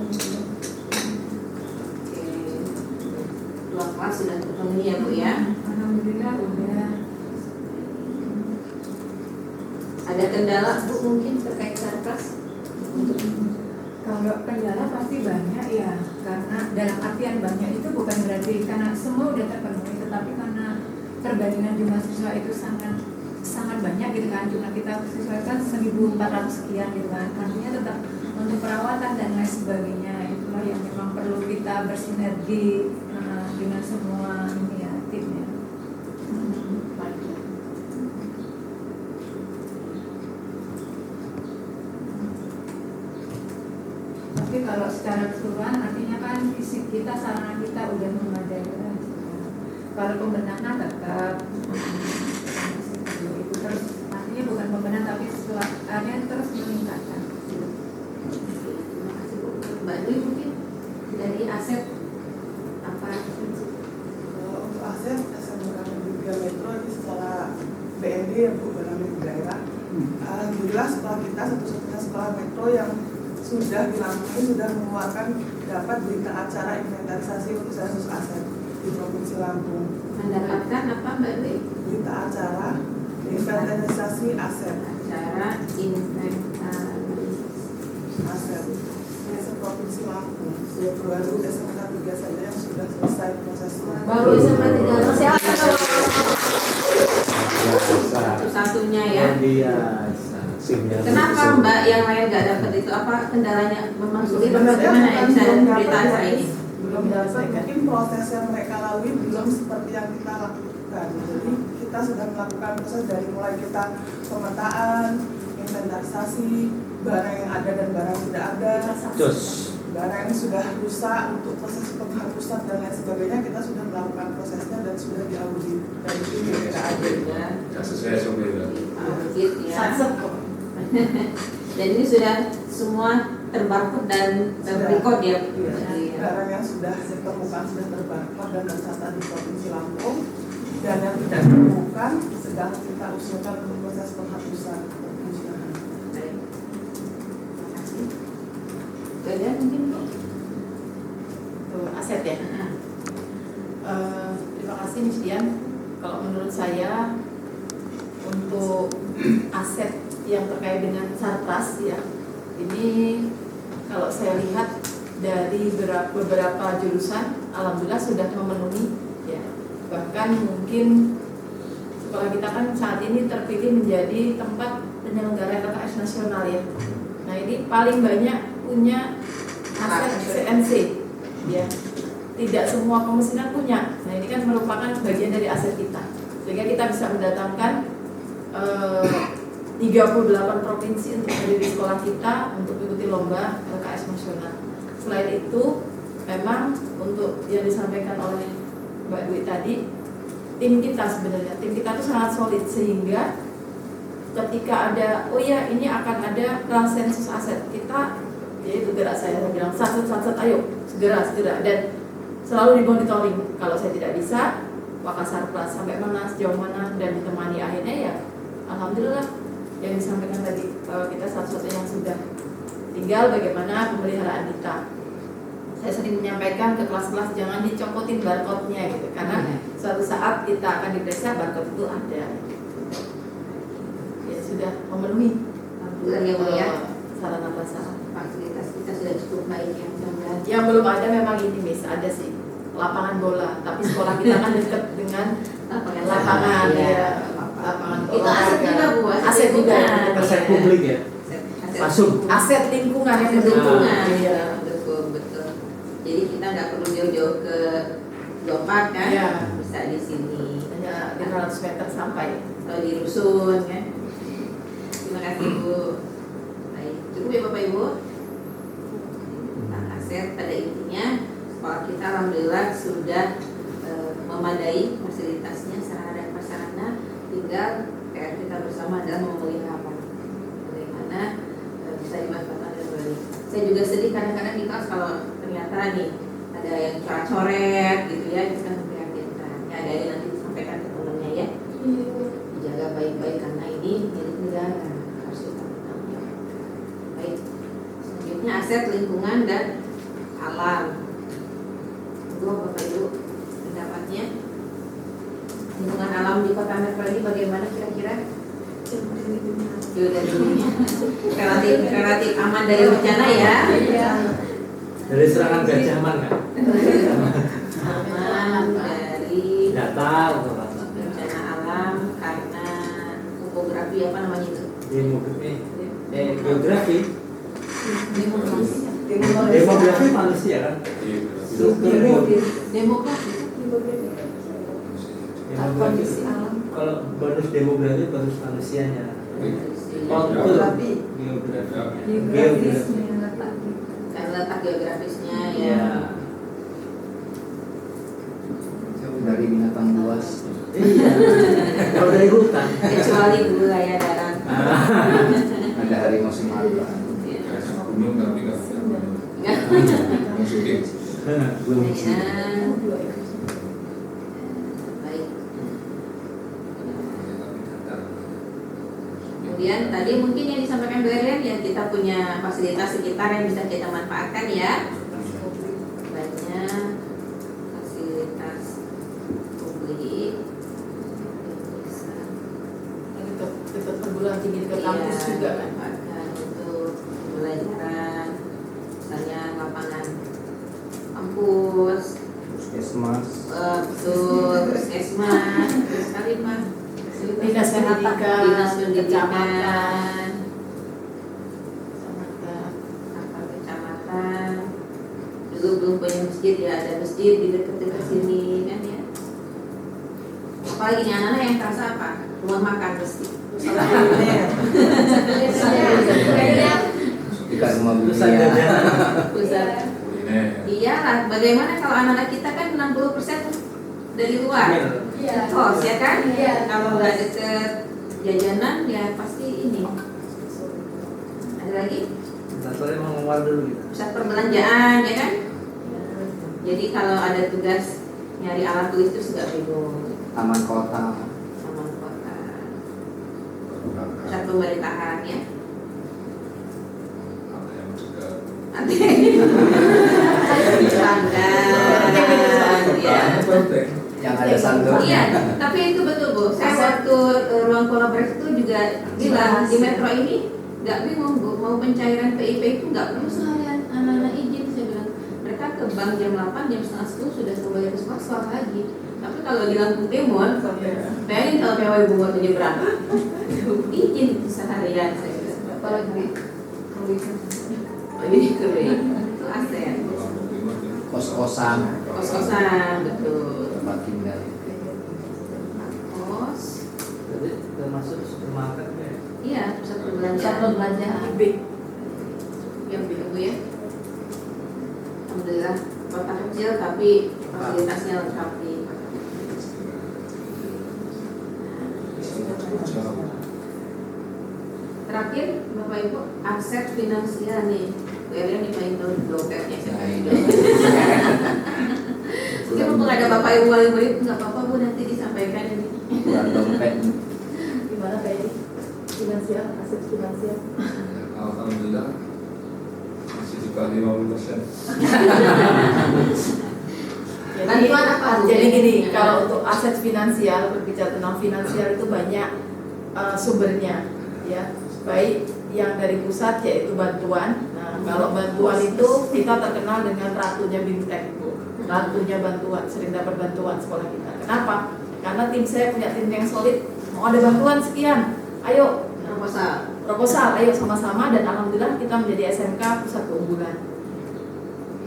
Ruang kelas sudah terpenuhi ya Bu ya. Alhamdulillah udah. Ada kendala Bu mungkin terkait sarkas? Kalau kendala pasti banyak ya, karena dalam artian banyak itu bukan berarti karena semua udah terpenuhi, tetapi karena perbandingan jumlah siswa itu sangat banyak gitu kan, jumlah kita siswa kan 1.400 sekian gitu kan, artinya tetap untuk perawatan dan lain sebagainya itulah yang memang perlu kita bersinergi dengan semua ini ya timnya. Tapi kalau secara keseluruhan artinya kan fisik kita, sarana kita udah memadai kan. Kalau pembenahan tetap itu terus artinya bukan pembenahan tapi setelahnya terus meningkatkan. Terima kasih Bu. Mbak Dwi mungkin dari aset apa? Untuk aset SMK Negeri 3 Metro ya Bu, barangnya di daerah. Alhamdulillah sekolah kita satu-satunya sekolah metro yang sudah di Lampung ini sudah mengeluarkan dapat berita acara inventarisasi untuk sensus aset di Provinsi Lampung. Mendapatkan apa Mbak Dwi? Berita acara inventarisasi aset. Acara inventarisasi aset. Provinsi Lampung. Baru SMK 3 saja yang sudah selesai prosesnya. Baru SMK 3 siapa? Satu-satunya ya. Kenapa Mbak yang lain nggak dapat itu? Apa kendalanya? Memang sulit bagaimana yang bisa berita acara ini? Belum dapat, mungkin proses yang mereka lalui belum seperti yang kita lakukan. Jadi kita sudah melakukan proses dari mulai kita pemetaan, inventarisasi, barang yang ada dan barang yang tidak ada, barang yang sudah rusak untuk proses penghapusan dan lain sebagainya, kita sudah melakukan prosesnya dan sudah diaudit. Dan itu tidak ada. Ya sesuai SOP ya. Audit ya. Dan ini sudah semua terbarcode dan terrecord ya. Barang yang sudah ditemukan sudah terbarcode dan tercatat di Provinsi Lampung, dan yang tidak ditemukan sedang kita usulkan untuk proses penghapusan. Kemudian mungkin Tuh, aset ya. Terima kasih Ms. Dian. Kalau menurut saya untuk aset yang terkait dengan Sarpras ya, ini kalau saya lihat dari beberapa jurusan, alhamdulillah sudah memenuhi ya. Bahkan mungkin sekolah kita kan saat ini terpilih menjadi tempat penyelenggaraan LKS nasional ya. Nah ini paling banyak punya aset CNC ya. Tidak semua pemesinan punya. Nah ini kan merupakan bagian dari aset kita, sehingga kita bisa mendatangkan 38 provinsi untuk hadir di sekolah kita untuk mengikuti lomba LKS nasional. Selain itu, memang untuk yang disampaikan oleh Mbak Dwi tadi, tim kita sebenarnya, tim kita itu sangat solid sehingga ketika ada, oh ya ini akan ada sensus aset, kita yaitu gerak saya bilang sat, ayo segera dan selalu dimonitoring. Kalau saya tidak bisa, Wakasar Plus sampai mana, sejauh mana, dan ditemani akhirnya ya alhamdulillah yang disampaikan tadi bahwa kita satu-satunya yang sudah, tinggal bagaimana pemeliharaan kita. Saya sering menyampaikan ke kelas-kelas jangan dicopotin barcode-nya gitu, karena suatu saat kita akan diperiksa barcode itu ada. Ya sudah memenuhi sarana prasarana. Fasilitas kita sudah cukup baik ya. Yang belum ada memang ini Miss, ada sih lapangan bola, tapi sekolah kita kan dekat dengan lapangan ya. Lapangan bola. Itu aset juga Bu, aset juga. Aset publik ya. Aset lingkungan yang lingkungan. Iya, betul. Jadi kita nggak perlu jauh-jauh ke Gopar kan? Ya. Bisa di sini. Hanya 500 meter sampai. Kalau di rusun kan. Terima kasih Bu. Baik, cukup ya Bapak Ibu. Tentang aset pada intinya sekolah kita alhamdulillah sudah memadai fasilitasnya, sarana dan prasarana. Tinggal PR kita bersama adalah memelihara bagaimana bisa dimanfaatkan dengan baik. Saya juga sedih kadang-kadang di kelas kalau ternyata nih ada yang coret-coret gitu ya, itu kan memprihatinkan. Ya, ada yang nanti disampaikan ke temennya ya, dijaga baik-baik karena ini milik negara, harus kita tanggung jawab. Baik, selanjutnya aset lingkungan dan alam. Itu Bapak Ibu pendapatnya. Lingkungan alam di Kota Metro ini bagaimana kira-kira? Relatif aman dari bencana ya. Dari serangan gajah aman kan? Aman dari data bencana alam karena topografi apa namanya itu? Geografi. Demografi manusia kan? Demografi. Kondisi alam. Kalau bonus demografi bonus manusianya. Geografi. Karena letak geografisnya ya. Jauh dari binatang buas. Iya. Kalau dari hutan. Kecuali gula ya darat. Ada harimau Sumatera. Gunung tapi nggak syuting. Baik. Kemudian tadi mungkin yang disampaikan Bu Erlian ya, kita punya fasilitas sekitar yang bisa kita manfaatkan ya. Banyak fasilitas publik. Dekat perguruan tinggi dekat kampus juga kan. Manfaatkan untuk pembelajaran, misalnya lapangan kampus, puskesmas, betul, puskesmas, betul sekali Pak. Dinas pendidikan, dinas pendidikan, kecamatan, kecamatan. Dulu belum punya masjid ya, ada masjid di dekat-dekat sini kan ya. Apalagi nih anak-anak yang terasa apa? Rumah makan pasti. Dekat rumah dunia. Iya lah, bagaimana kalau anak-anak kita kan 60% dari luar, kos ya kan? Kalau nggak deket jajanan ya pasti ini. Ada lagi? Sore mau ngomong dulu. Pusat perbelanjaan ya kan? Jadi kalau ada tugas nyari alat tulis itu nggak bingung. Taman kota. Taman kota. Pusat pemerintahan ya. Yang ada sandal. Iya, tapi itu betul Bu. Saya waktu ruang kolaborasi itu juga bilang di Metro ini nggak bingung Bu, mau pencairan PIP itu nggak perlu seharian anak-anak izin. Saya bilang mereka ke bank jam 8, jam setengah 10 sudah kembali ke sekolah lagi. Tapi kalau di Lampung Timur, bayangin kalau PW Bu waktu nyebrang, izin seharian saya bilang. Apalagi ini kering, itu ASEAN. Kos-kosan. Kos-kosan, betul. Tempat tinggal. Kos. Jadi termasuk supermarket ya. Iya, pusat perbelanjaan. Pusat perbelanjaan. Yang Bu ya. Alhamdulillah kota kecil tapi fasilitasnya lengkap di kota kecil. Terakhir Bapak Ibu, aset finansial nih. Bu Erlian nih paling tahu dompetnya siapa. Mungkin mumpung ada Bapak Ibu wali murid, nggak apa-apa Bu nanti disampaikan ini. Bukan dompet. Gimana Pak Edi? Finansial, aset finansial. Alhamdulillah masih di bawah 50%. Bantuan apa? Jadi gini, kalau untuk aset finansial, berbicara tentang finansial itu banyak sumbernya, ya. Baik yang dari pusat yaitu bantuan. Nah, kalau bantuan itu kita terkenal dengan ratunya BIMTEK, Bu. Ratunya bantuan, sering dapat bantuan sekolah kita. Kenapa? Karena tim saya punya tim yang solid. Mau ada bantuan sekian, ayo proposal, ayo sama-sama, dan alhamdulillah kita menjadi SMK pusat keunggulan.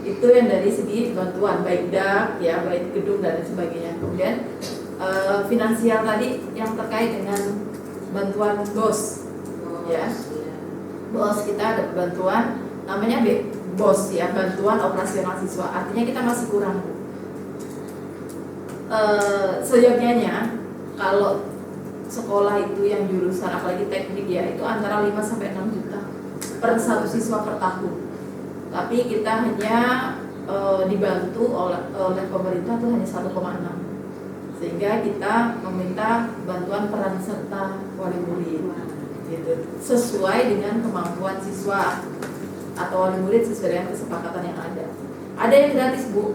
Itu yang dari segi bantuan, baik dak, ya, baik gedung dan sebagainya. Kemudian finansial tadi yang terkait dengan bantuan BOS, ya, BOS kita ada bantuan namanya BOS ya, bantuan operasional siswa. Artinya kita masih kurang. Seyogyanya kalau sekolah itu yang jurusan apalagi teknik ya itu antara 5 sampai 6 juta per satu siswa per tahun. Tapi kita hanya dibantu oleh pemerintah itu hanya 1,6. Sehingga kita meminta bantuan peran serta wali murid gitu, sesuai dengan kemampuan siswa atau wali murid sesuai dengan kesepakatan yang ada. Ada yang gratis Bu,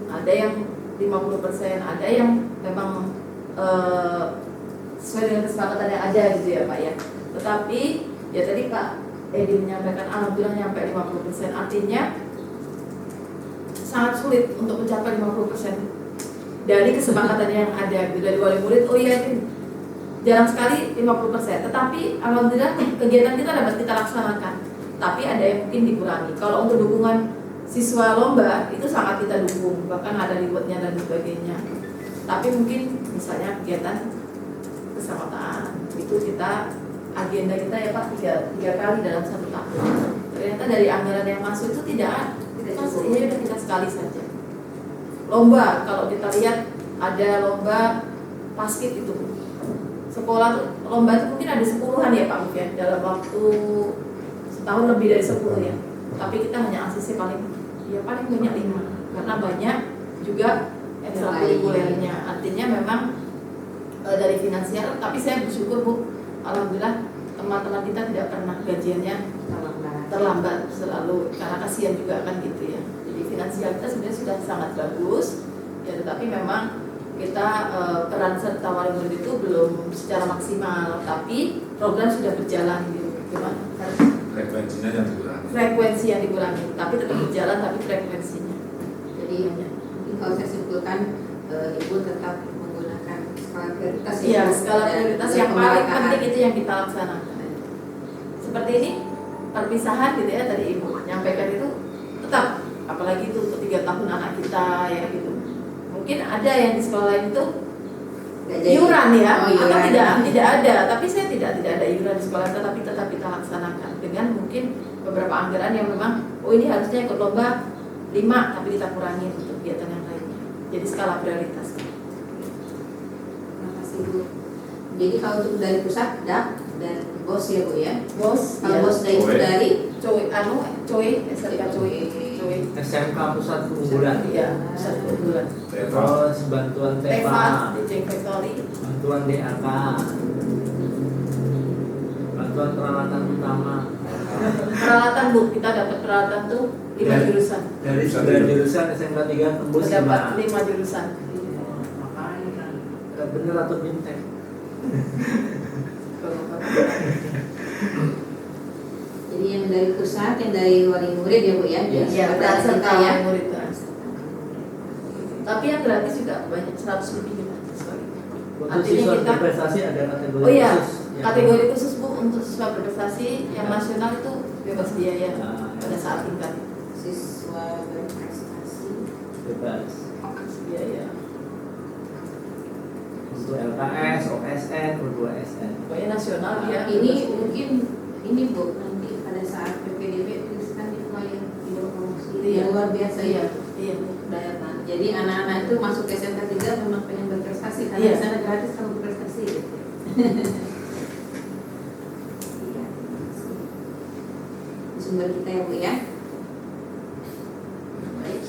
ada yang 50%, ada yang memang sesuai dengan kesepakatan yang ada gitu ya Pak ya. Tetapi ya tadi Pak Edi menyampaikan alhamdulillah nyampe 50%, artinya sangat sulit untuk mencapai 50% dari kesepakatan yang ada dari wali murid. Oh iya ini jarang sekali 50%, tetapi alhamdulillah kegiatan kita dapat kita laksanakan. Tapi ada yang mungkin dikurangi. Kalau untuk dukungan siswa lomba itu sangat kita dukung, bahkan ada rewardnya dan sebagainya. Tapi mungkin misalnya kegiatan kesamaptaan itu kita agenda kita ya Pak tiga kali dalam 1 tahun. Ternyata dari anggaran yang masuk itu tidak masuk, ini udah kita sekali saja. Lomba, kalau kita lihat ada lomba basket itu sekolah lomba itu mungkin ada 10-an ya Pak mungkin dalam waktu setahun lebih dari 10 ya. Tapi kita hanya ACC paling banyak 5 karena banyak juga ekstrakurikulernya. Artinya memang dari finansial, tapi saya bersyukur Bu, alhamdulillah teman-teman kita tidak pernah gajiannya terlambat selalu, karena kasihan juga kan gitu ya. Jadi finansial kita sebenarnya sudah sangat bagus ya, tetapi memang kita peran serta wali murid itu belum secara maksimal, tapi program sudah berjalan gitu. Gimana? Frekuensinya yang dikurangi. Frekuensi yang dikurangi, tapi tetap berjalan, tapi frekuensinya. Jadi kalau saya simpulkan, Ibu tetap menggunakan skala prioritas. Iya, skala prioritas yang paling penting itu yang kita laksanakan. Seperti ini perpisahan gitu ya, tadi Ibu nyampaikan itu tetap, apalagi itu untuk 3 tahun anak kita ya gitu. Mungkin ada yang di sekolah lain itu iuran ya, atau tidak ada, tapi saya tidak ada iuran di sekolah, tetapi tetap kita laksanakan dengan mungkin beberapa anggaran yang memang ini harusnya ikut lomba 5, tapi kita kurangi untuk kegiatan yang lainnya. Jadi skala prioritas. Terima kasih Bu. Jadi kalau untuk dari pusat dan bos ya Bu ya. Bos. Kalau Ya. bos dari SMK Coy. SMK Pusat Keunggulan. Iya, Pusat Keunggulan. Terus bantuan TEPA, Teaching Factory. bantuan DAK, bantuan peralatan utama. Peralatan Bu, kita dapat peralatan tuh 5 jurusan. Dari 9 jurusan SMK 3 tembus Dapat 5. 5 jurusan. Makanya bener atau bintek. Jadi yang dari pusat, yang dari wali murid ya Bu ya. Iya, Ada serta kita ya. wali murid. Tapi yang gratis juga banyak, 100 lebih gratis. Untuk Artinya siswa kita berprestasi ada kategori Oh iya, khusus. Ya. kategori khusus Bu untuk siswa berprestasi yang nasional itu bebas biaya pada saat tingkat. Siswa berprestasi Bebas biaya. untuk LKS, OSN, O2SN. Pokoknya nasional ya. Ini mungkin ini Bu, nanti pada saat PPDB itu kan lumayan video promosi yang luar biasa ya. Iya. Daya tahan. Jadi anak-anak itu masuk ke SMK 3 memang pengen berprestasi karena Iya. di sana gratis kalau berprestasi. Iya. Sumber kita ya Bu ya. Baik.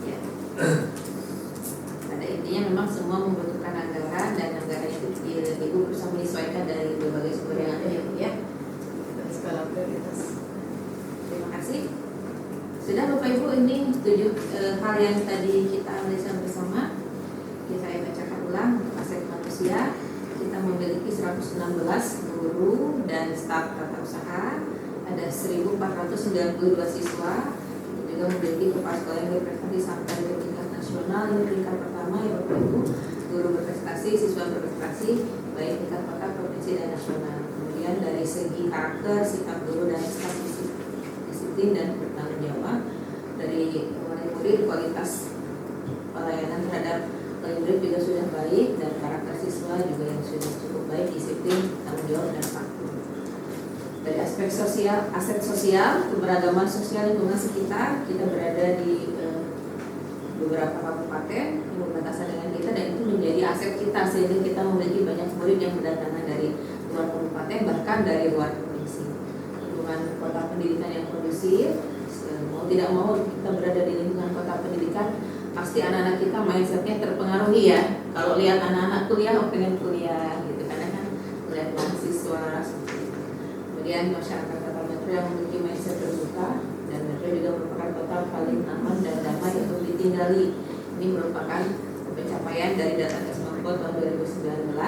Ya. Pada intinya memang semua membutuhkan anggaran dan anggaran itu Ibu berusaha menyesuaikan dari berbagai sumber yang ada ya Bu ya. Dari skala prioritas. Terima kasih. Sudah Bapak Ibu, ini 7 hal yang tadi kita analisa bersama. Oke, saya bacakan ulang untuk aset manusia. Kita memiliki 116 guru dan staf tata usaha. Ada 1.492 siswa. Kita juga memiliki kepala sekolah yang berprestasi sampai ke tingkat nasional. Ini tingkat pertama ya Bapak Ibu. Guru berprestasi, siswa berprestasi, baik tingkat kota, provinsi dan nasional. Kemudian dari segi karakter, sikap guru dan staf disiplin dan bertanggung jawab. Dari wali murid, kualitas pelayanan terhadap wali murid juga sudah baik, dan karakter siswa juga yang sudah cukup baik, disiplin, tanggung jawab dan patuh. Dari aspek sosial, aset sosial, keberagaman sosial lingkungan sekitar, kita berada di beberapa kabupaten yang berbatasan dengan kita, dan itu menjadi aset kita sehingga kita memiliki banyak murid yang berdatangan dari luar kabupaten bahkan dari luar provinsi. Lingkungan kota pendidikan yang kondusif, mau tidak mau kita berada di lingkungan kota pendidikan, pasti anak-anak kita mindsetnya terpengaruhi ya. Kalau lihat anak-anak kuliah, pengen kuliah gitu, karena kan melihat mahasiswa seperti itu. Kemudian masyarakat kota Metro yang memiliki mindset terbuka, dan Metro juga merupakan kota paling aman dan damai untuk ditinggali. Ini merupakan pencapaian dari data Kesmafo tahun 2019.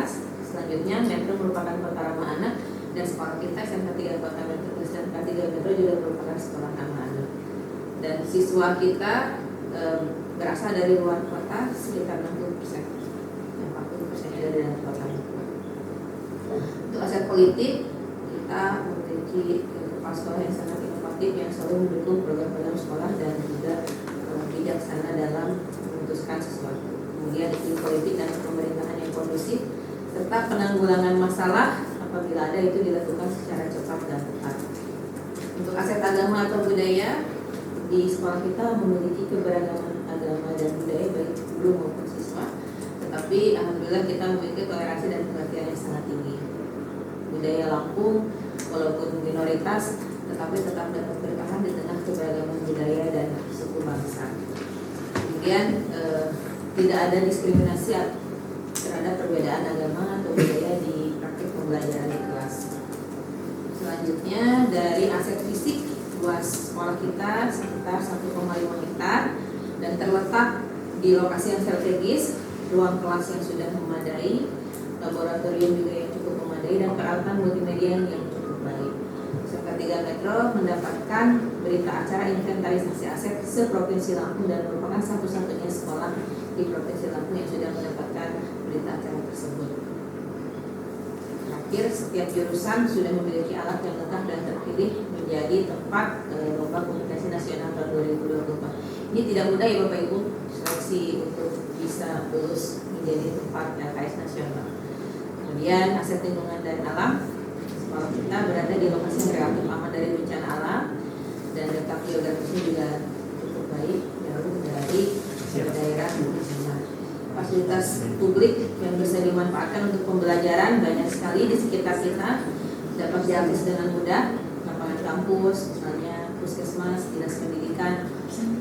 Selanjutnya, Metro merupakan kota ramah anak, dan sekolah kita SMK 3 Kota Metro dan SMK 3 Metro juga merupakan sekolah ramah anak. Dan siswa kita berasal dari luar kota sekitar 60%, 40% dari dalam kota. Untuk aset politik, kita memiliki kepala sekolah yang sangat inovatif yang selalu mendukung program-program sekolah dan juga bijaksana dalam memutuskan sesuatu. Kemudian iklim politik dan pemerintahan yang kondusif, serta penanggulangan masalah apabila ada itu dilakukan secara cepat dan tepat. Untuk aset agama atau budaya, di sekolah kita memiliki keberagaman agama dan budaya baik guru maupun siswa, tetapi alhamdulillah kita memiliki toleransi dan pengertian yang sangat tinggi. Budaya Lampung walaupun minoritas tetapi tetap dapat bertahan di tengah keberagaman budaya dan suku bangsa. Kemudian tidak ada diskriminasi terhadap perbedaan agama atau budaya kita sekitar 1,5 hektar dan terletak di lokasi yang strategis, ruang kelas yang sudah memadai, laboratorium juga yang cukup memadai, dan peralatan multimedia yang cukup baik. SMK 3 Metro mendapatkan berita acara inventarisasi aset se-Provinsi Lampung dan merupakan satu-satunya sekolah di Provinsi Lampung yang sudah mendapatkan berita acara tersebut. Terakhir, setiap jurusan sudah memiliki alat yang lengkap dan terpilih menjadi tempat lomba komunikasi nasional tahun 2024. Ini tidak mudah ya Bapak Ibu, seleksi untuk bisa lulus menjadi tempat LKS nasional. Kemudian aset lingkungan dan alam, sekolah kita berada di lokasi yang relatif aman dari bencana alam dan letak geografisnya juga cukup baik, jauh dari daerah bencana. Fasilitas publik yang bisa dimanfaatkan untuk pembelajaran banyak sekali di sekitar kita, dapat diakses dengan mudah, lapangan kampus, misalnya puskesmas, dinas pendidikan,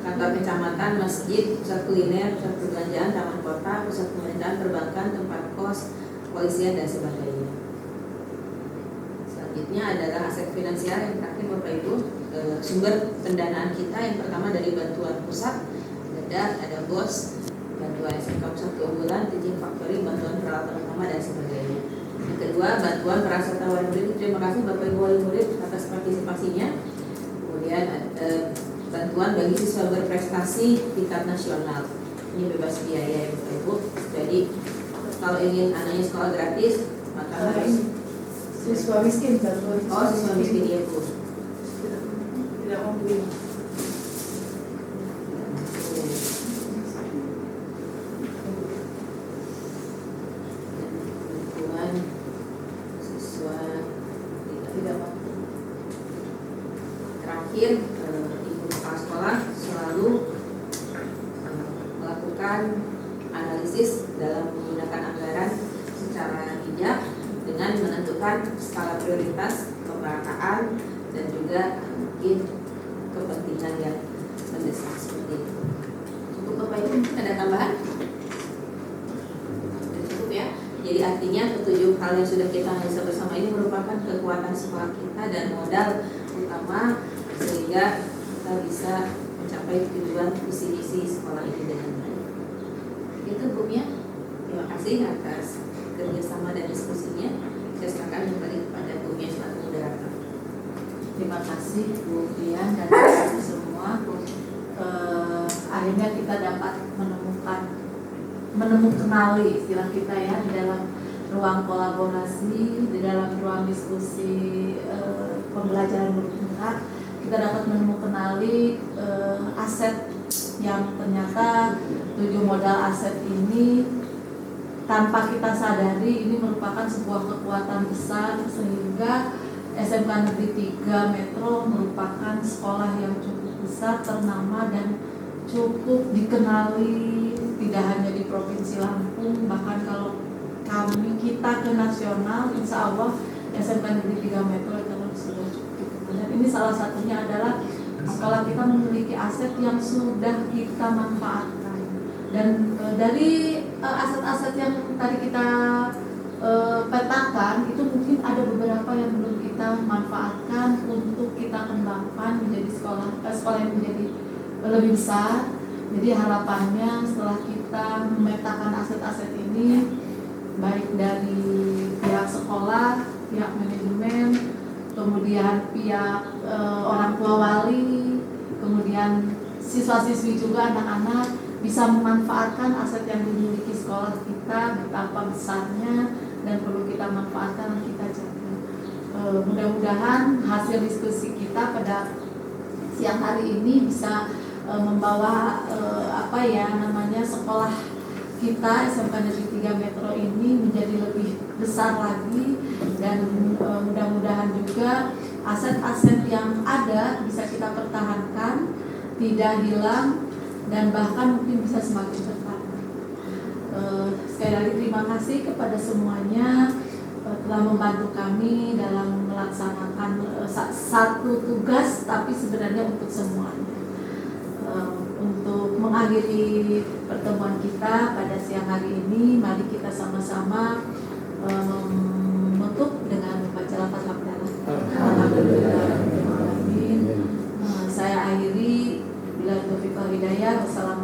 kantor kecamatan, masjid, pusat kuliner, pusat perbelanjaan, taman kota, pusat pemerintahan, perbankan, tempat kos, kepolisian dan sebagainya. Selanjutnya adalah aset finansial yang terakhir Bapak Ibu, sumber pendanaan kita yang pertama dari bantuan pusat, ada BOS, bantuan SMK Pusat Keunggulan, teaching factory, bantuan peralatan utama dan sebagainya. Yang kedua, bantuan praserta wali murid. Terima kasih Bapak Ibu wali murid atas partisipasinya. Kemudian bantuan bagi siswa berprestasi tingkat nasional. Ini bebas biaya ya Bapak Ibu. Jadi kalau ingin anaknya sekolah gratis, maka harus Siswa miskin bantuan. Oh, siswa miskin ya Bu. Tidak mampu. Terakhir, Ibu Kepala Sekolah selalu melakukan analisis dalam menggunakan anggaran secara bijak dengan menentukan skala prioritas, pemerataan, dan juga mungkin kepentingan yang mendesak seperti itu. Cukup Bapak Ibu, mungkin ada tambahan? Cukup ya. Jadi artinya ketujuh hal yang sudah kita analisa bersama ini merupakan kekuatan sekolah kita dan modal utama sehingga kita bisa mencapai tujuan visi misi sekolah ini dengan baik. Itu Bu Mia. Terima kasih atas kerjasama dan diskusinya. Saya serahkan kembali kepada Bu Mia selaku moderator. Terima kasih Bu Dian dan terima kasih semua. Akhirnya kita dapat menemukan istilah kita ya di dalam ruang kolaborasi, di dalam ruang diskusi pembelajaran bertingkat. Kita dapat menemukan aset yang ternyata 7 modal aset ini tanpa kita sadari ini merupakan sebuah kekuatan besar sehingga SMK Negeri 3 Metro merupakan sekolah yang cukup besar, ternama dan cukup dikenali tidak hanya di Provinsi Lampung, bahkan kalau kita ke nasional, insya Allah SMK Negeri 3 Metro itu sudah cukup. Dan ini salah satunya adalah sekolah kita memiliki aset yang sudah kita manfaatkan. Dan dari aset-aset yang tadi kita petakan itu mungkin ada beberapa yang belum kita manfaatkan untuk kita kembangkan menjadi sekolah yang menjadi lebih besar. Jadi harapannya setelah kita memetakan aset-aset ini, baik dari pihak sekolah, pihak manajemen, kemudian pihak orang tua wali, kemudian siswa-siswi juga anak-anak bisa memanfaatkan aset yang dimiliki sekolah kita betapa besarnya dan perlu kita manfaatkan dan kita jaga. Mudah-mudahan hasil diskusi kita pada siang hari ini bisa membawa sekolah kita SMK Negeri 3 Metro ini menjadi lebih besar lagi dan mudah-mudahan juga aset-aset yang ada bisa kita pertahankan, tidak hilang dan bahkan mungkin bisa semakin bertambah. Sekali lagi terima kasih kepada semuanya telah membantu kami dalam melaksanakan satu tugas tapi sebenarnya untuk semuanya. Untuk mengakhiri pertemuan kita pada siang hari ini, mari kita sama-sama menutup dengan membaca lafaz hamdalah. Alhamdulillah. Saya ya. Wassalamualaikum